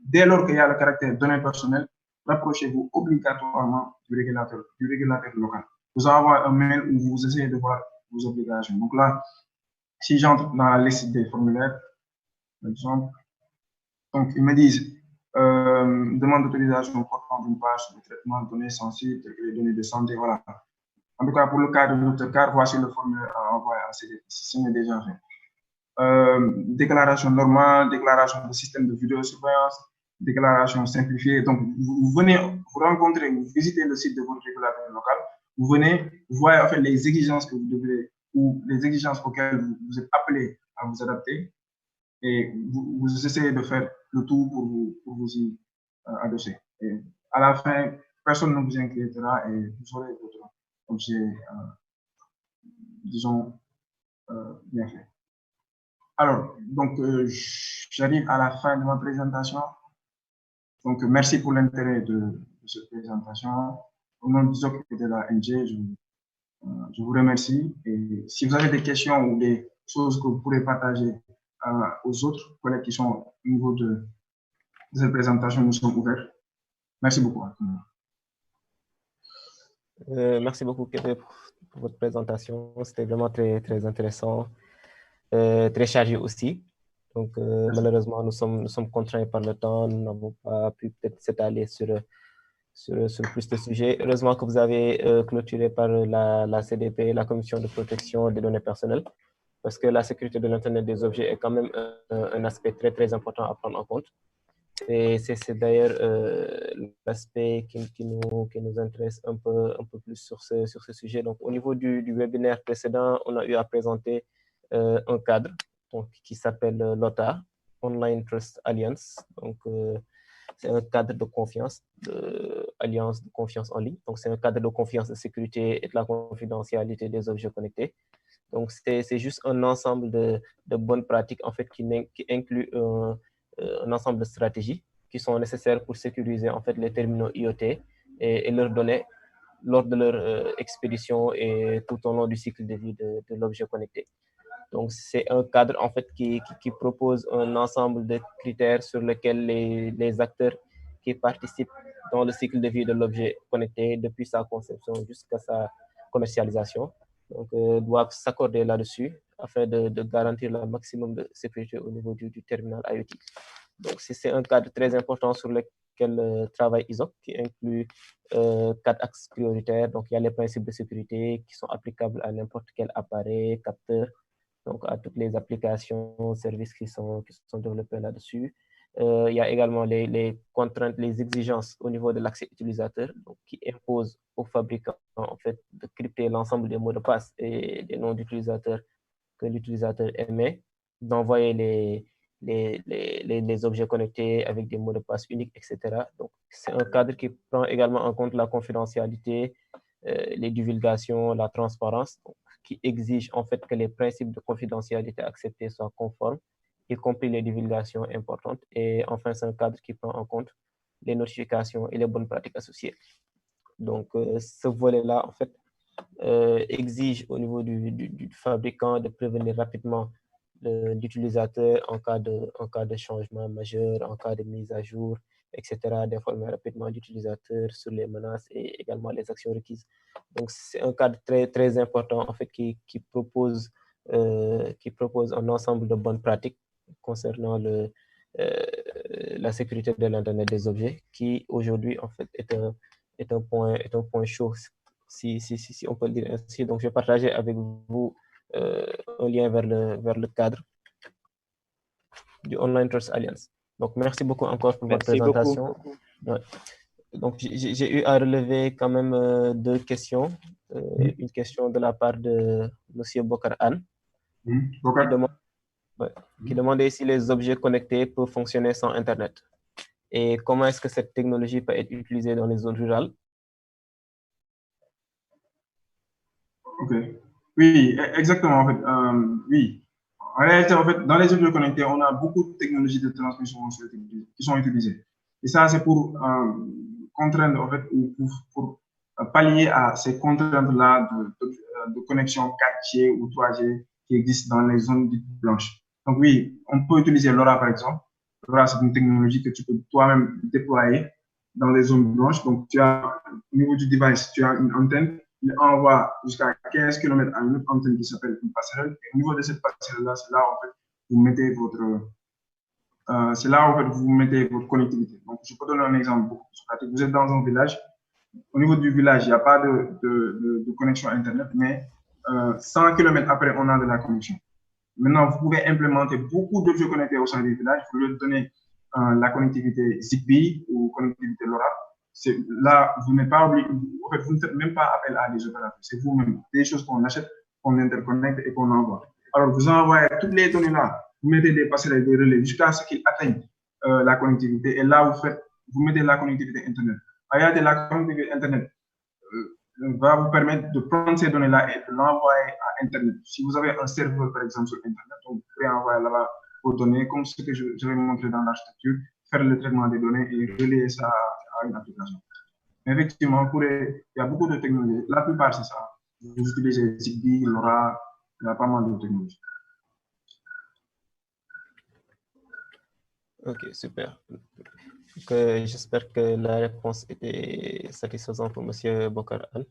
dès lors qu'il y a le caractère données personnelles, rapprochez-vous obligatoirement du régulateur local. Vous envoyez un mail où vous essayez de voir vos obligations. Donc là, si j'entre dans la liste des formulaires, par exemple, donc ils me disent demande d'autorisation portant d'une page de traitement de données sensibles, les données de santé, voilà. En tout cas, pour le cas de notre cas, voici le formulaire à envoyer à CDP, si ce n'est déjà fait. Déclaration normale, déclaration de système de vidéosurveillance, déclaration simplifiée. Donc, vous venez, vous rencontrez, vous visitez le site de votre régulateur local, vous venez, vous voyez en fait les exigences que vous devez, ou les exigences auxquelles vous êtes appelé à vous adapter, et vous essayez de faire le tout pour vous y adosser. Et à la fin, personne ne vous inquiétera et vous aurez votre objet, disons, bien fait. Alors, donc, j'arrive à la fin de ma présentation. Donc, merci pour l'intérêt de cette présentation. Au nom des autres de la NG, je vous remercie. Et si vous avez des questions ou des choses que vous pourrez partager aux autres collègues qui sont au niveau de cette présentation, nous sommes ouverts. Merci beaucoup.
Merci beaucoup, Kébé, pour votre présentation. C'était vraiment très, très intéressant, très chargé aussi. Donc, malheureusement, nous sommes contraints par le temps. Nous n'avons pas pu peut-être s'étaler sur plus de sujets. Heureusement que vous avez clôturé par la CDP, la Commission de protection des données personnelles, parce que la sécurité de l'Internet des objets est quand même un aspect très, très important à prendre en compte. Et c'est d'ailleurs l'aspect qui nous intéresse un peu plus sur ce sujet. Donc, au niveau du webinaire précédent, on a eu à présenter un cadre donc, qui s'appelle l'OTA, Online Trust Alliance. Donc, c'est un cadre de confiance, alliance de confiance en ligne. Donc, c'est un cadre de confiance de sécurité et de la confidentialité des objets connectés. Donc, c'est juste un ensemble de bonnes pratiques en fait, qui inclut un ensemble de stratégies qui sont nécessaires pour sécuriser en fait, les terminaux IoT et leurs données lors de leur expédition et tout au long du cycle de vie de l'objet connecté. Donc, c'est un cadre en fait, qui propose un ensemble de critères sur lesquels les acteurs qui participent dans le cycle de vie de l'objet connecté depuis sa conception jusqu'à sa commercialisation donc, doivent s'accorder là-dessus afin de garantir le maximum de sécurité au niveau du terminal IoT. Donc, c'est un cadre très important sur lequel travaille ISOC, qui inclut 4 axes prioritaires. Donc, il y a les principes de sécurité qui sont applicables à n'importe quel appareil, capteur, donc à toutes les applications, services qui sont développés là-dessus. Il y a également les contraintes, les exigences au niveau de l'accès utilisateur, donc, qui imposent aux fabricants en fait, de crypter l'ensemble des mots de passe et des noms d'utilisateurs que l'utilisateur émet, d'envoyer les objets connectés avec des mots de passe uniques, etc. Donc, c'est un cadre qui prend également en compte la confidentialité, les divulgations, la transparence, donc, qui exige en fait que les principes de confidentialité acceptés soient conformes, y compris les divulgations importantes. Et enfin, c'est un cadre qui prend en compte les notifications et les bonnes pratiques associées. Donc, ce volet-là, en fait, exige au niveau du fabricant de prévenir rapidement l'utilisateur en cas de changement majeur, en cas de mise à jour, etc., d'informer rapidement l'utilisateur sur les menaces et également les actions requises. Donc, c'est un cadre très, très important en fait, qui propose un ensemble de bonnes pratiques concernant la sécurité de l'Internet des objets, qui aujourd'hui en fait est un point chaud, si on peut le dire ainsi. Donc, je vais partager avec vous un lien vers le cadre du Online Trust Alliance. Donc, merci beaucoup encore pour votre présentation. Ouais. Donc, j'ai eu à relever quand même 2 questions. Une question de la part de M. Bokar Anne, qui demandait si les objets connectés peuvent fonctionner sans Internet et comment est-ce que cette technologie peut être utilisée dans les zones rurales.
Ok. Oui, exactement. En fait, oui. En réalité, en fait, dans les objets connectés, on a beaucoup de technologies de transmission qui sont utilisées. Et ça, c'est pour contraindre, en fait, pour pallier à ces contraintes-là de connexion 4G ou 3G qui existent dans les zones dites blanches. Donc oui, on peut utiliser LoRa, par exemple. LoRa, c'est une technologie que tu peux toi-même déployer dans les zones blanches. Donc, tu as, au niveau du device, tu as une antenne. Il envoie jusqu'à 15 km à une autre antenne qui s'appelle une passerelle. Et au niveau de cette passerelle-là, c'est là en fait vous mettez votre connectivité. Donc, je peux donner un exemple beaucoup plus pratique. Vous êtes dans un village. Au niveau du village, il n'y a pas de connexion Internet, mais 100 km après, on a de la connexion. Maintenant, vous pouvez implémenter beaucoup d'objets connectés au sein du village. Vous leur donnez la connectivité Zigbee ou connectivité LoRa. Là, vous n'êtes pas obligé, en fait, vous ne faites même pas appel à des opérateurs. C'est vous-même, des choses qu'on achète, qu'on interconnecte et qu'on envoie. Alors, vous envoyez toutes les données là, vous mettez des passerelles de relais jusqu'à ce qu'ils atteignent la connectivité. Et là, vous mettez la connectivité Internet. Regardez, la connectivité Internet va vous permettre de prendre ces données-là et de l'envoyer à Internet. Si vous avez un serveur, par exemple, sur Internet, vous pouvez envoyer là-bas vos données, comme ce que je vais montrer dans l'architecture, faire le traitement des données et relayer ça à une application. Mais effectivement, il y a beaucoup de technologies. La plupart, c'est ça. Vous utilisez Zigbee, LoRa, il y a pas mal de technologies.
Ok, super. J'espère que la réponse était satisfaisante pour M. Bokar Anne.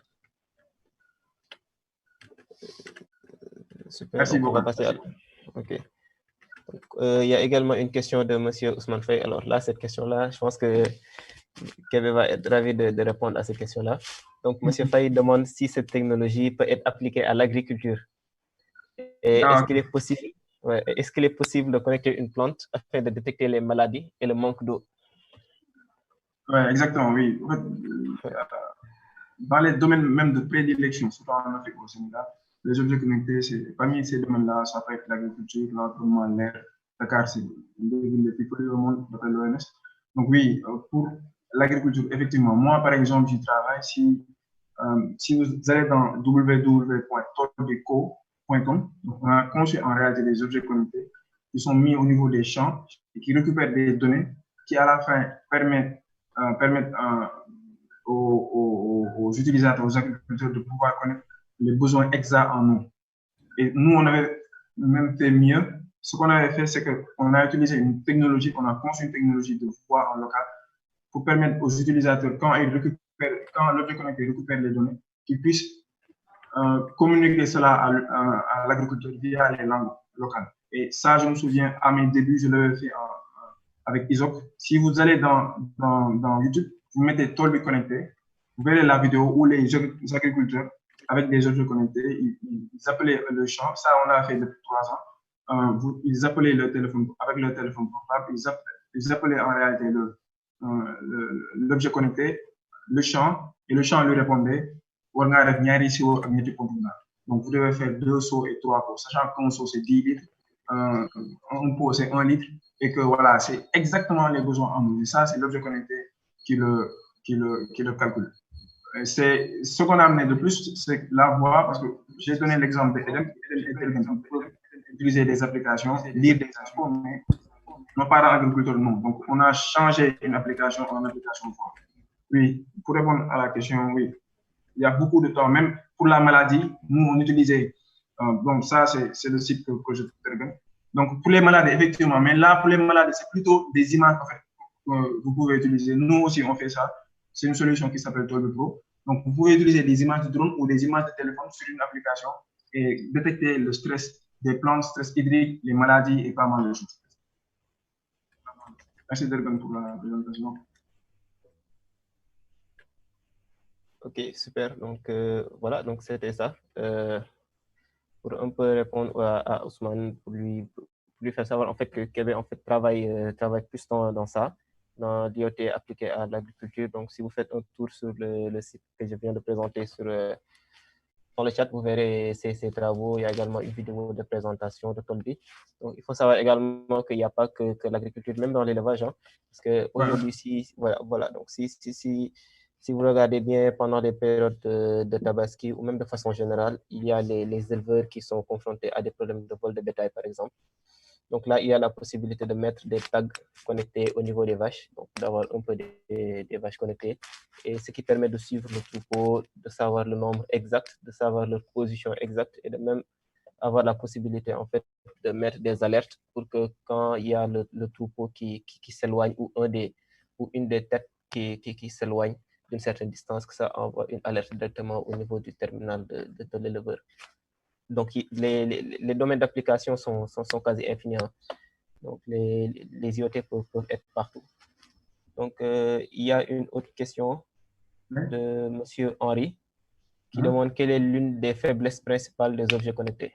Super.
Merci beaucoup.
On va passer à... Ok. Il y a également une question de M. Ousmane Faye. Alors là, cette question-là, je pense que Kevin va être ravi de répondre à cette question-là. Donc, M. Faye demande si cette technologie peut être appliquée à l'agriculture. Est-ce qu'il est possible, est-ce possible de connecter une plante afin de détecter les maladies et le manque d'eau?
Oui, exactement, oui. En fait, dans les domaines même de prédilection, surtout en Afrique au Sénégal, les objets connectés, parmi ces domaines-là, ça peut être l'agriculture, l'environnement, l'air. Dakar, c'est une des villes les plus polluées au monde, d'après l'OMS. Donc oui, pour l'agriculture, effectivement, moi, par exemple, j'y travaille. Si vous allez dans www.toldeco.com, on a conçu en réalité des objets connectés qui sont mis au niveau des champs et qui récupèrent des données qui, à la fin, permettent aux utilisateurs, aux agriculteurs de pouvoir connaître les besoins exacts en eau. Et nous, on avait même fait mieux. Ce qu'on avait fait, c'est qu'on a utilisé une technologie, on a conçu une technologie de voix en local pour permettre aux utilisateurs, quand l'objet connecté récupère les données, qu'ils puissent communiquer cela à l'agriculteur via les langues locales. Et ça, je me souviens, à mes débuts, je l'avais fait avec Isoc. Si vous allez dans YouTube, vous mettez Tolbi connecté, vous verrez la vidéo où les agriculteurs, avec des objets connectés, ils appelaient le champ. Ça, on l'a fait depuis 3 ans. Ils appelaient le téléphone, avec le téléphone portable, ils appelaient en réalité l'objet connecté, le champ, et le champ lui répondait. Donc, vous devez faire 2 seaux et 3 pots, sachant qu'un seau, c'est 10 litres, un pot, c'est 1 litre, et que voilà, c'est exactement les besoins en eau. Et ça, c'est l'objet connecté qui le calcule. C'est ce qu'on a amené de plus, c'est la voix, parce que j'ai donné l'exemple d'Eden, utiliser des applications, lire des infos, mais non pas dans l'agriculture, non. Donc, on a changé une application en application voix. Oui, pour répondre à la question, oui. Il y a beaucoup de temps, même pour la maladie, nous, on utilisait, donc ça, c'est le site que je regarde. Donc, pour les maladies, effectivement, mais là, pour les maladies, c'est plutôt des images, en fait, que vous pouvez utiliser. Nous aussi, on fait ça. C'est une solution qui s'appelle Tolbi Pro. Donc, vous pouvez utiliser des images de drone ou des images de téléphone sur une application et détecter le stress des plantes, stress hydrique, les maladies et pas mal de choses. Merci Dergan pour la présentation.
Ok, super. Donc, voilà, donc c'était ça. Pour un peu répondre à Ousmane, pour lui faire savoir en fait que Québec en fait travaille plus dans ça, dans l'IoT appliqué à l'agriculture. Donc, si vous faites un tour sur le site que je viens de présenter dans le chat, vous verrez ces travaux. Il y a également une vidéo de présentation de Tolbi. Donc, il faut savoir également qu'il n'y a pas que l'agriculture, même dans l'élevage, hein, parce que aujourd'hui, voilà. Donc, si vous regardez bien pendant les périodes de tabaski ou même de façon générale, il y a les éleveurs qui sont confrontés à des problèmes de vol de bétail, par exemple. Donc là, il y a la possibilité de mettre des tags connectés au niveau des vaches, donc d'avoir un peu des vaches connectées, et ce qui permet de suivre le troupeau, de savoir le nombre exact, de savoir leur position exacte, et de même avoir la possibilité en fait de mettre des alertes pour que quand il y a le troupeau qui s'éloigne ou une des têtes qui s'éloigne d'une certaine distance, que ça envoie une alerte directement au niveau du terminal de l'éleveur. Donc, les domaines d'application sont quasi infinis. Donc, les IoT peuvent être partout. Donc, il y a une autre question de M. Henri qui demande quelle est l'une des faiblesses principales des objets connectés.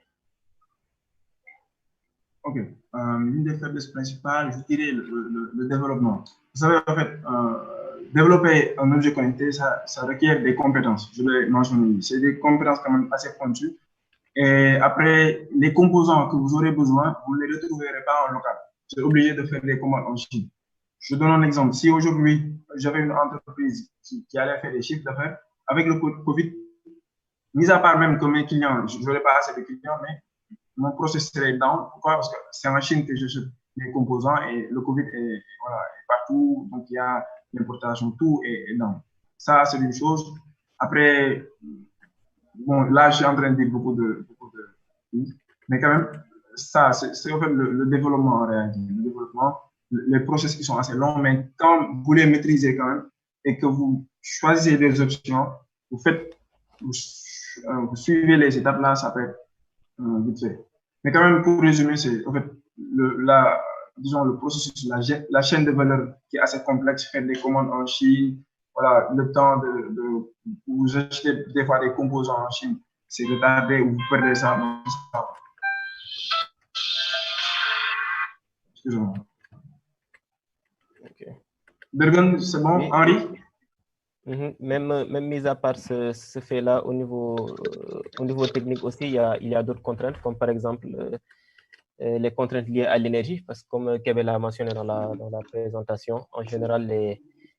Ok. L'une des faiblesses principales, je dirais le développement. Vous savez, en fait, développer un objet connecté, ça requiert des compétences. Je l'ai mentionné. C'est des compétences quand même assez pointues. Et après, les composants que vous aurez besoin, vous ne les retrouverez pas en local. C'est obligé de faire des commandes en Chine. Je donne un exemple. Si aujourd'hui, j'avais une entreprise qui allait faire des chiffres d'affaires, avec le Covid, mis à part même que mes clients, je n'aurais pas assez de clients, mais mon process serait down. Pourquoi? Parce que c'est en Chine que je suis les composants et le Covid est partout. Donc, il y a l'importation, tout est down. Ça, c'est une chose. Après, bon, là, je suis en train de dire beaucoup de mais quand même, ça, c'est en fait le développement en réalité. Le développement, les process qui sont assez longs, mais quand vous les maîtrisez quand même et que vous choisissez des options, vous suivez les étapes là, ça peut être vite fait. Mais quand même, pour résumer, c'est en fait disons le processus, la chaîne de valeur qui est assez complexe, faire des commandes en Chine, voilà, le temps de vous acheter des fois des composants en Chine, c'est retardé ou vous perdez ça. Excusez-moi.
Okay.
Dergan, c'est bon, oui. Henri?
Même mis à part ce fait-là, au niveau technique aussi, il y a d'autres contraintes, comme par exemple les contraintes liées à l'énergie, parce que comme Kevin l'a mentionné dans la présentation, en général,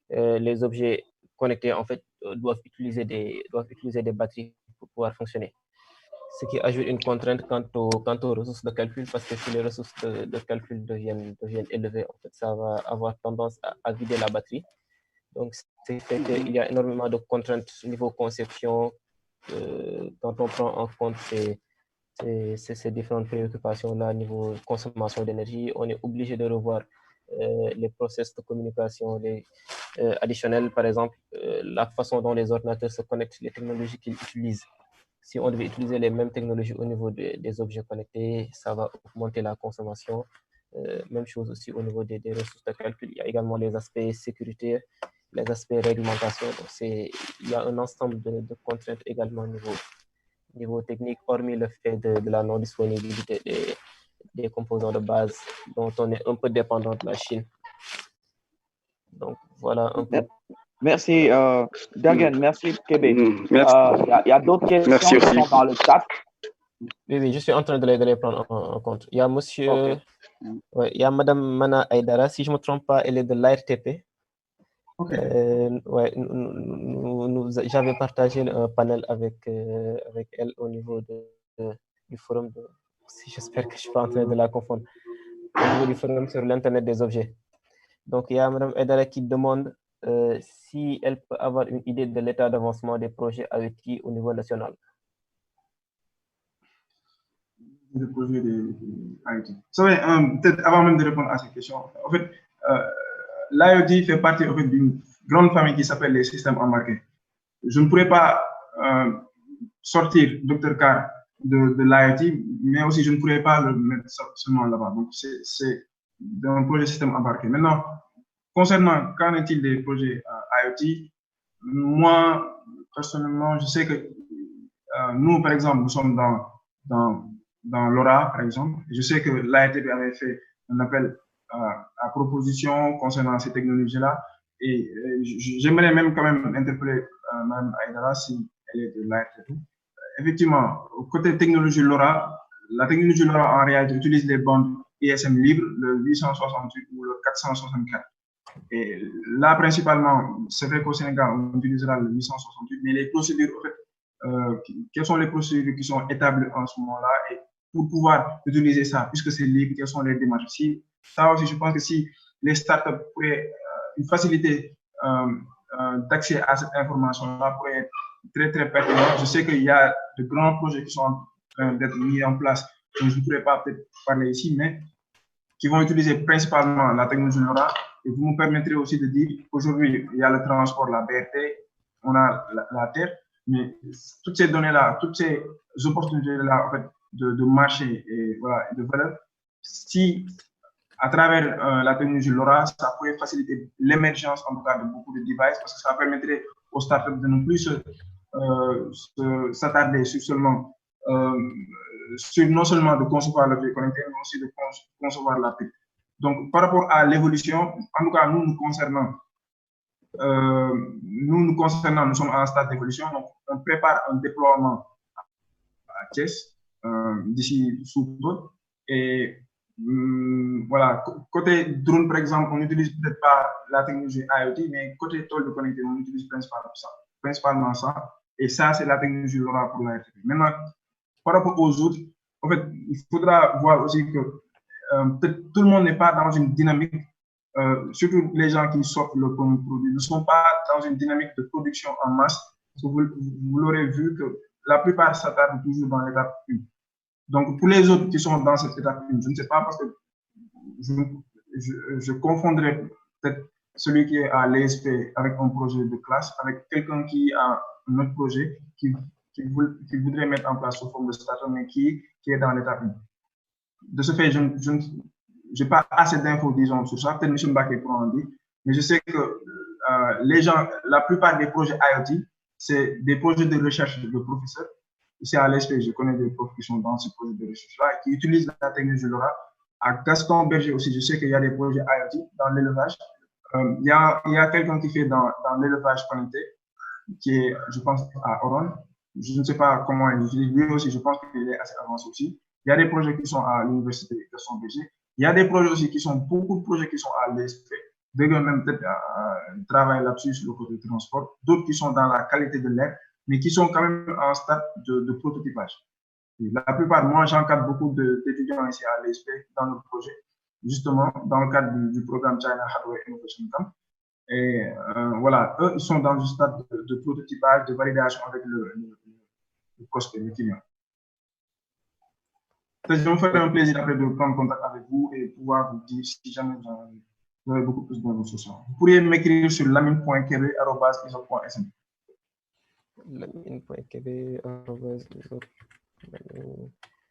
les objets connectés en fait doivent utiliser des batteries pour pouvoir fonctionner. Ce qui ajoute une contrainte quant aux ressources de calcul, parce que si les ressources de calcul deviennent élevées, en fait, ça va avoir tendance à vider la batterie. Donc, c'est fait qu'il y a énormément de contraintes au niveau conception. Quand on prend en compte ces différentes préoccupations-là, niveau consommation d'énergie, on est obligé de revoir les process de communication additionnels, par exemple, la façon dont les ordinateurs se connectent, les technologies qu'ils utilisent. si on devait utiliser les mêmes technologies au niveau des objets connectés, ça va augmenter la consommation. Même chose aussi au niveau des ressources de calcul. Il y a également les aspects sécurité, les aspects réglementation. Donc, il y a un ensemble de contraintes également au niveau technique, hormis le fait de la non-disponibilité des composants de base dont on est un peu dépendant de la Chine. Donc, voilà un peu.
Merci, Dagen. Merci, Québec.
Merci.
Il y a d'autres questions qui sont dans le chat.
Oui, je suis en train de les prendre en compte. Il y a monsieur, il y a madame Mana Aydara, si je ne me trompe pas, elle est de l'ARTP. J'avais partagé un panel avec elle au niveau du forum. J'espère que je ne suis pas en train de la confondre. Au niveau du forum sur l'Internet des objets. Donc, il y a madame Aydara qui demande si elle peut avoir une idée de l'état d'avancement des projets IoT au niveau national.
Des projets de IoT. Vous savez, peut-être avant même de répondre à cette question, en fait, l'IoT fait partie en fait, d'une grande famille qui s'appelle les systèmes embarqués. Je ne pourrais pas sortir Dr Carr de l'IoT, mais aussi je ne pourrais pas le mettre seulement là-bas. Donc, c'est un projet système embarqué. Maintenant, concernant qu'en est-il des projets IoT, moi, personnellement, je sais que nous, par exemple, nous sommes dans l'ORA, par exemple. Je sais que l'ARTP avait fait un appel à proposition concernant ces technologies-là. Et j'aimerais même quand même interpeller Mme Aydara si elle est de l'ARTP. Effectivement, côté technologie LoRa, la technologie LoRa en réalité utilise les bandes ISM libres, le 868 ou le 464. Et là, principalement, c'est vrai qu'au Sénégal, on utilisera le 868, mais les procédures, en fait, quelles sont les procédures qui sont établies en ce moment-là et pour pouvoir utiliser ça, puisque c'est libre, quelles sont les démarches. Si, ça aussi, je pense que si les startups pourraient une facilité d'accès à cette information-là pourrait être très, très pertinent. Je sais qu'il y a de grands projets qui sont en train d'être mis en place, dont je ne pourrais pas peut-être parler ici, mais qui vont utiliser principalement la technologie LoRa. Et vous me permettrez aussi de dire qu'aujourd'hui, il y a le transport, la BRT, on a la Terre, mais toutes ces données-là, toutes ces opportunités-là, en fait, de marché et voilà, de valeur, si à travers la technologie LoRa, ça pourrait faciliter l'émergence en tout cas de beaucoup de devices parce que ça permettrait aux startups de ne plus s'attarder sur seulement sur non seulement de concevoir l'objet connecté, mais aussi de concevoir la puce. Donc, par rapport à l'évolution, en tout cas, nous concernant, nous sommes en stade d'évolution, donc on prépare un déploiement à Thiès d'ici sous peu. Et voilà, côté drone, par exemple, on n'utilise peut-être pas la technologie IoT, mais côté tôle de connecté, on utilise principalement ça. Et ça, c'est la technologie LoRa pour la RTP. Maintenant, par rapport aux autres, en fait, il faudra voir aussi que peut-être tout le monde n'est pas dans une dynamique, surtout les gens qui sortent le produit, ne sont pas dans une dynamique de production en masse. Vous l'aurez vu que la plupart s'attardent toujours dans l'étape 1. Donc, pour les autres qui sont dans cette étape 1, je ne sais pas parce que je confondrais peut-être celui qui est à l'ESP avec un projet de classe, avec quelqu'un qui a un autre projet qui voudrait mettre en place sous forme de startup, mais qui est dans l'étape 1. De ce fait, je n'ai pas assez d'infos, disons, sur ça. Peut-être M. Mbaké pourra en dire, mais je sais que les gens, la plupart des projets IoT, c'est des projets de recherche de professeurs. Ici à l'ESP, je connais des profs qui sont dans ce projet de recherche-là et qui utilisent la technologie LoRa. À Gaston Berger aussi, je sais qu'il y a des projets IoT dans l'élevage. Il y a quelqu'un qui fait dans l'élevage connecté, qui est, je pense, à Oron. Je ne sais pas comment il utilise. Lui aussi, je pense qu'il est assez avancé aussi. Il y a des projets qui sont à l'université de Gaston Berger. Il y a des projets aussi qui sont, beaucoup de projets qui sont à l'ESP. D'autres même peut-être travaillent là-dessus sur le côté du transport. D'autres qui sont dans la qualité de l'air, mais qui sont quand même en stade de prototypage. Et la plupart, moi, j'encadre beaucoup d'étudiants ici à l'ESP dans le projet, justement, dans le cadre du programme China Hardware Innovation Camp. Et voilà, eux, ils sont dans un stade de prototypage, de validation avec le prospect, le client. Je me ferai un plaisir après de prendre contact avec vous et pouvoir vous dire si jamais vous avez beaucoup plus d'informations. Vous pourriez m'écrire sur lamine.kebe@iso.sm.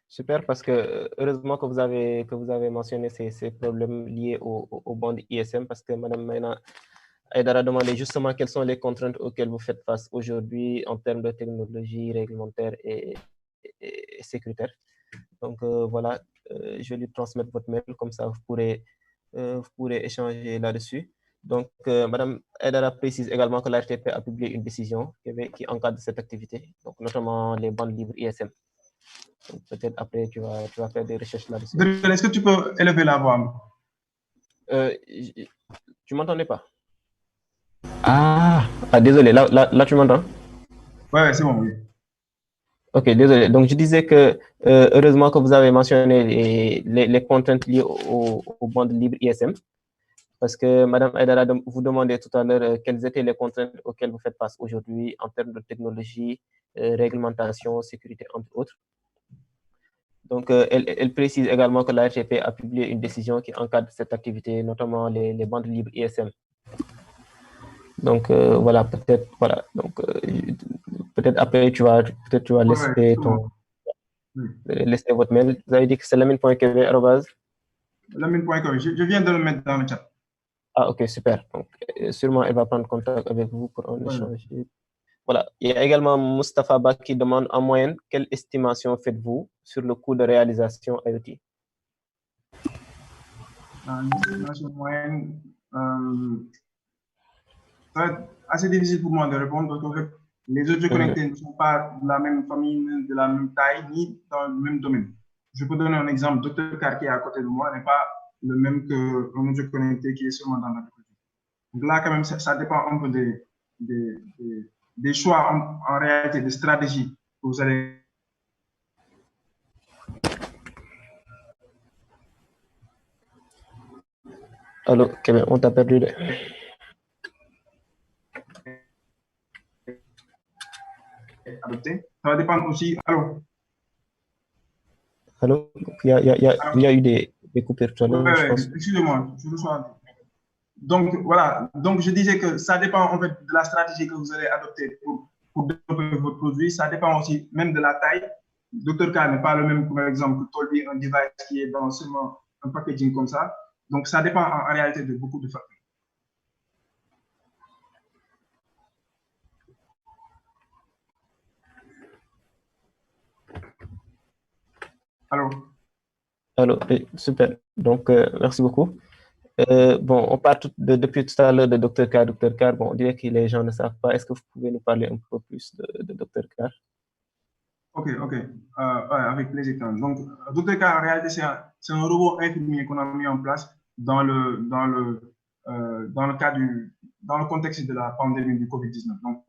Super, parce que heureusement que vous avez mentionné ces problèmes liés aux bandes ISM, parce que Mme Maïna Aïdara a demandé justement quelles sont les contraintes auxquelles vous faites face aujourd'hui en termes de technologie réglementaire et sécuritaire. Donc voilà, je vais lui transmettre votre mail, comme ça vous pourrez échanger là-dessus. Donc, Mme Aïdara précise également que l'ARTP a publié une décision qui encadre cette activité, donc notamment les bandes libres ISM. Peut-être après, tu vas faire des recherches là-dessus.
Est-ce que tu peux élever la voix?
Tu m'entendais pas? Ah, désolé, là tu m'entends?
Ouais, c'est bon, oui.
Ok, désolé. Donc, je disais que heureusement que vous avez mentionné les contraintes liées aux bandes libres ISM, parce que Mme Aïdara vous demandait tout à l'heure quelles étaient les contraintes auxquelles vous faites face aujourd'hui en termes de technologie, réglementation, sécurité, entre autres. Donc, elle précise également que la RGP a publié une décision qui encadre cette activité, notamment les bandes libres ISM. Donc, voilà, peut-être, voilà. Donc, peut-être après, tu vas laisser laisser votre mail. Vous avez dit que c'est lamine.kv.
Lamine.kv. Je viens de le mettre dans le chat.
Ah, ok, super. Donc, sûrement, elle va prendre contact avec vous pour en échanger. Voilà. Il y a également Mustafa Ba qui demande en moyenne, quelle estimation faites-vous sur le coût de réalisation IoT?
Une estimation moyenne, ça va être assez difficile pour moi de répondre parce qu'en fait, les objets connectés ne sont pas de la même famille, de la même taille, ni dans le même domaine. Je peux donner un exemple. Dr Car qui est à côté de moi n'est pas le même qu'un objet connecté qui est seulement dans l'agriculture. Donc là, quand même, ça dépend un peu des choix en réalité, des stratégies que vous allez.
Allô, Kevin, on t'a perdu.
Adopter. Ça va dépendre aussi. Allô?
Allô? Il y a eu des coupures.
Excusez-moi, je reçois. Donc, voilà. Donc, je disais que ça dépend en fait de la stratégie que vous allez adopter pour développer votre produit. Ça dépend aussi même de la taille. Dr K n'est pas le même, par exemple, que Tolby, un device qui est dans seulement un packaging comme ça. Donc, ça dépend en réalité de beaucoup de facteurs.
Allô, super. Donc, merci beaucoup. Bon, on parle depuis tout à l'heure de Dr K. Dr K, bon, on dirait que les gens ne savent pas. Est-ce que vous pouvez nous parler un peu plus de Dr K?
Ok. Ouais, avec plaisir. Donc, Dr K, en réalité, c'est un robot infirmier qu'on a mis en place dans le contexte de la pandémie du Covid-19. Donc,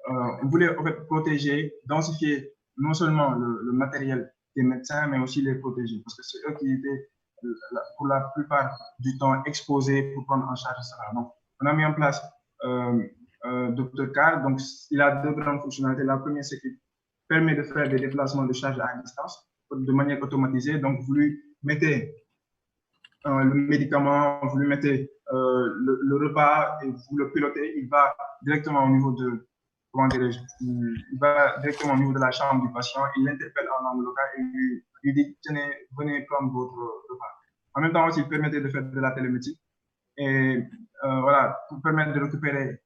on voulait en fait protéger, densifier non seulement le matériel des médecins, mais aussi les protéger, parce que c'est eux qui étaient pour la plupart du temps exposés pour prendre en charge ça. Donc, on a mis en place Dr Car. Donc, il a deux grandes fonctionnalités. La première, c'est qu'il permet de faire des déplacements de charge à distance de manière automatisée. Donc, vous lui mettez le médicament, vous lui mettez le repas et vous le pilotez, il va directement au niveau de, comment dirais-je, il va directement au niveau de la chambre du patient, il l'interpelle en langue locale et lui dit, tenez, venez prendre votre repas. En même temps aussi, il permettait de faire de la télémédecine et voilà, pour permettre de récupérer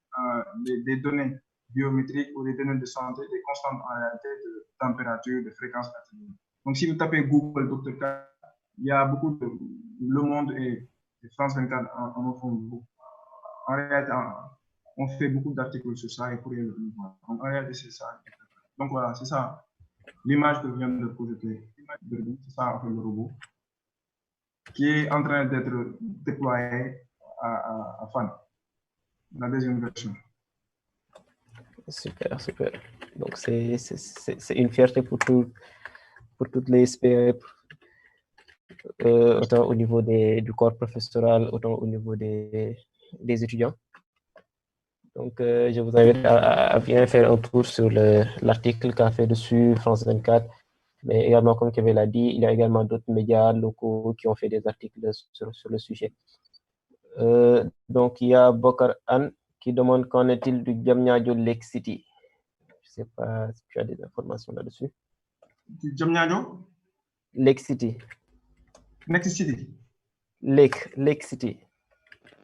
des données biométriques ou des données de santé, des constantes en réalité de température, de fréquence cardiaque. Donc, si vous tapez Google Dr K, il y a beaucoup de Le Monde et France 24 en font beaucoup. En réalité, on fait beaucoup d'articles sur ça et pour le voir. Donc, en réalité, c'est ça. Donc, voilà, c'est ça. L'image que je viens de projeter, c'est ça, en fait, le robot, qui est en train d'être déployé à FAN, la deuxième version.
Super. Donc, c'est une fierté pour toutes les SPE, autant au niveau du corps professoral, autant au niveau des étudiants. Donc, je vous invite à bien faire un tour sur l'article qu'a fait dessus France 24. Mais également, comme Kevin l'a dit, il y a également d'autres médias locaux qui ont fait des articles sur le sujet. Donc, il y a Bokar Anne qui demande qu'en est-il du Diamniadio Lake City. Je ne sais pas si tu as des informations là-dessus.
Diamniadio?
Lake City.
Next City.
Lake City.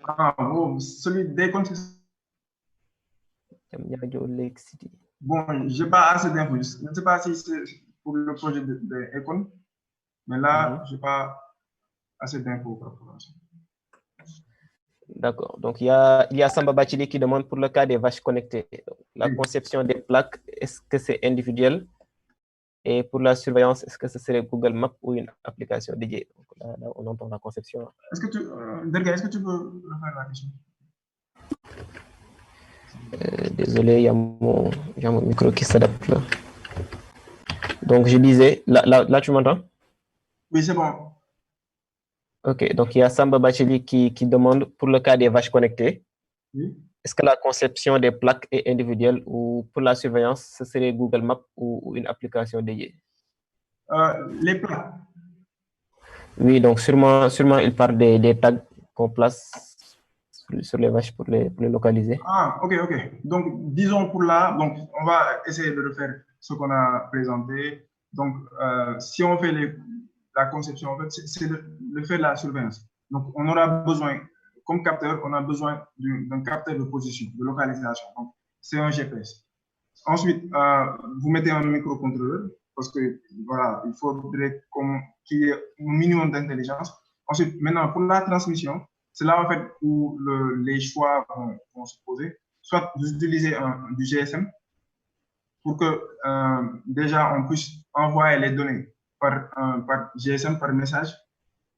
Ah, bon, celui des comptes.
Diamniadio, Lake City.
Bon, je n'ai pas assez d'infos. Je ne sais pas si c'est pour le projet de Econ, mais là, je n'ai pas assez d'infos par rapport à ça.
D'accord. Donc, il y a Samba Bachili qui demande pour le cas des vaches connectées. Donc, la conception des plaques, est-ce que c'est individuel? Et pour la surveillance, est-ce que ce serait Google Maps ou une application dédiée? Donc, là, on entend la conception.
Est-ce que tu, Derga, est-ce que tu peux refaire la question?
Désolé, il y a mon micro qui s'adapte là. Donc, je disais, là tu m'entends?
Oui, c'est bon.
Ok, donc il y a Samba Bacheli qui demande pour le cas des vaches connectées,
Oui.
est-ce que la conception des plaques est individuelle ou pour la surveillance, ce serait Google Maps ou une application dédiée?
Les plaques.
Oui, donc sûrement il parle des tags qu'on place sur les vaches pour les localiser.
Ah, ok. Donc, disons pour là, donc, on va essayer de refaire ce qu'on a présenté. Donc, si on fait la conception, en fait, c'est de faire la surveillance. Donc, on aura besoin, comme capteur, on a besoin d'un capteur de position, de localisation. Donc, c'est un GPS. Ensuite, vous mettez un microcontrôleur parce que, voilà, il faudrait qu'il y ait un minimum d'intelligence. Ensuite, maintenant, pour la transmission, c'est là en fait où les choix vont se poser. Soit vous utilisez du GSM pour que déjà on puisse envoyer les données par GSM, par message,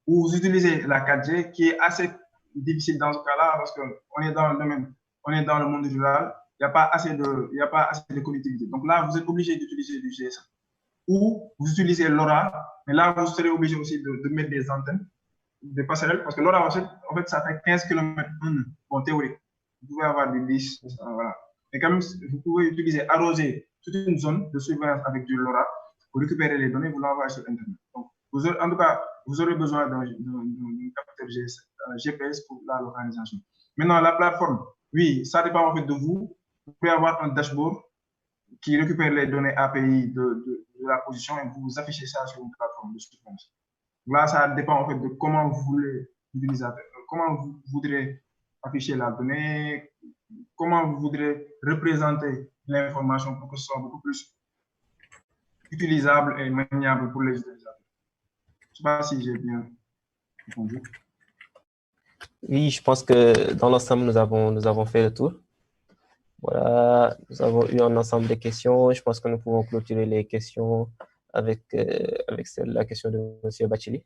ou vous utilisez la 4G qui est assez difficile dans ce cas-là parce qu'on est dans le domaine, on est dans le monde rural, il n'y a pas assez de connectivité. Donc là, vous êtes obligé d'utiliser du GSM. Ou vous utilisez LoRa, mais là, vous serez obligé aussi de mettre des antennes, des passerelles, parce que LoRa, en fait, ça fait 15 km en théorie. Vous pouvez avoir du 10, voilà. Mais quand même, vous pouvez utiliser, arroser toute une zone de surveillance avec du LoRa pour récupérer les données, vous l'envoyez sur Internet. Donc, en tout cas, vous aurez besoin d'un capteur GPS pour la localisation. Maintenant, la plateforme, oui, ça dépend en fait de vous. Vous pouvez avoir un dashboard qui récupère les données API de la position et vous affichez ça sur une plateforme de surveillance. Là, ça dépend en fait de comment vous voulez comment vous voudrez afficher la donnée, comment vous voudrez représenter l'information pour que ce soit beaucoup plus utilisable et maniable pour les utilisateurs. Je ne sais pas si j'ai bien répondu.
Oui, je pense que dans l'ensemble, nous avons fait le tour. Voilà, nous avons eu un ensemble de questions. Je pense que nous pouvons clôturer les questions avec la question de M. Bachili.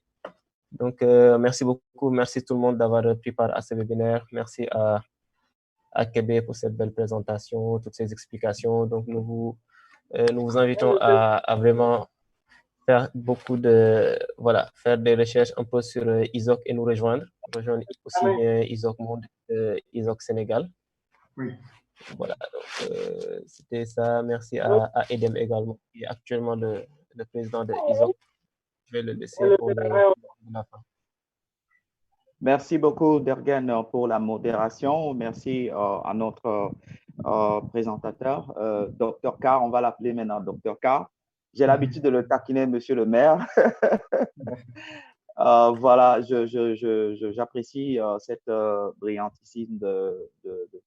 Donc, merci beaucoup. Merci tout le monde d'avoir pris part à ce webinaire. Merci à Kébé pour cette belle présentation, toutes ces explications. Donc, nous vous invitons à vraiment faire faire des recherches un peu sur ISOC et nous rejoindre aussi bien ISOC Monde que ISOC Sénégal.
Oui.
Voilà, donc c'était ça. Merci à Edem également, qui est actuellement le président de ISOC. Je vais le laisser pour la fin.
Merci beaucoup, Dergen, pour la modération. Merci à notre présentateur, Dr. K. On va l'appeler maintenant Dr. K. J'ai l'habitude de le taquiner, monsieur le maire. Voilà, j'apprécie cette brillantisme de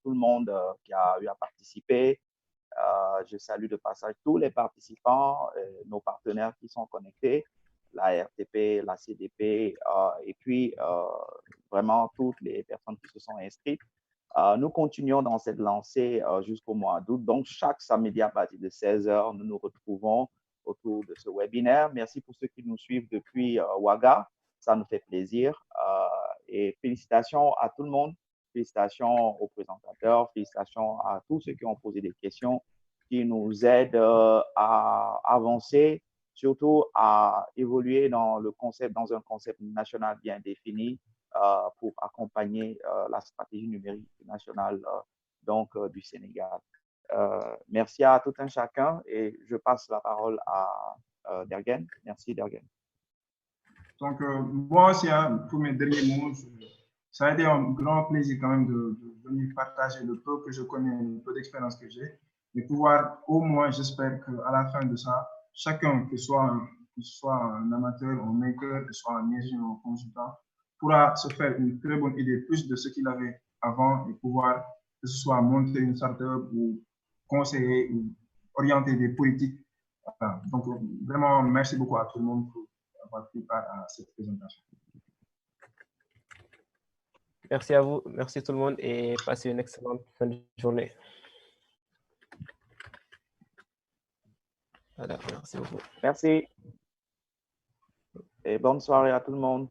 tout le monde qui a eu à participer. Je salue de passage tous les participants, nos partenaires qui sont connectés, la RTP, la CDP, et puis vraiment toutes les personnes qui se sont inscrites. Nous continuons dans cette lancée jusqu'au mois d'août. Donc, chaque samedi à partir de 16h, nous nous retrouvons autour de ce webinaire. Merci pour ceux qui nous suivent depuis Ouaga. Ça nous fait plaisir. Et félicitations à tout le monde. Félicitations aux présentateurs. Félicitations à tous ceux qui ont posé des questions qui nous aident à avancer, surtout à évoluer dans un concept national bien défini pour accompagner la stratégie numérique nationale du Sénégal. Merci à tout un chacun et je passe la parole à Dergen. Merci, Dergen.
Donc, moi aussi, pour mes derniers mots, ça a été un grand plaisir quand même de venir partager le peu que je connais, le peu d'expérience que j'ai. et pouvoir, au moins, j'espère qu'à la fin de ça, chacun, que ce soit un amateur, un maker, que ce soit un ingénieur ou un consultant, pourra se faire une très bonne idée plus de ce qu'il avait avant et pouvoir, que ce soit monter une startup ou conseiller ou orienter des politiques. Voilà. Donc, vraiment, merci beaucoup à tout le monde pour avoir pris part à cette présentation.
Merci à vous, merci tout le monde et passez une excellente fin de journée. Voilà, merci beaucoup.
Merci. Et bonne soirée à tout le monde.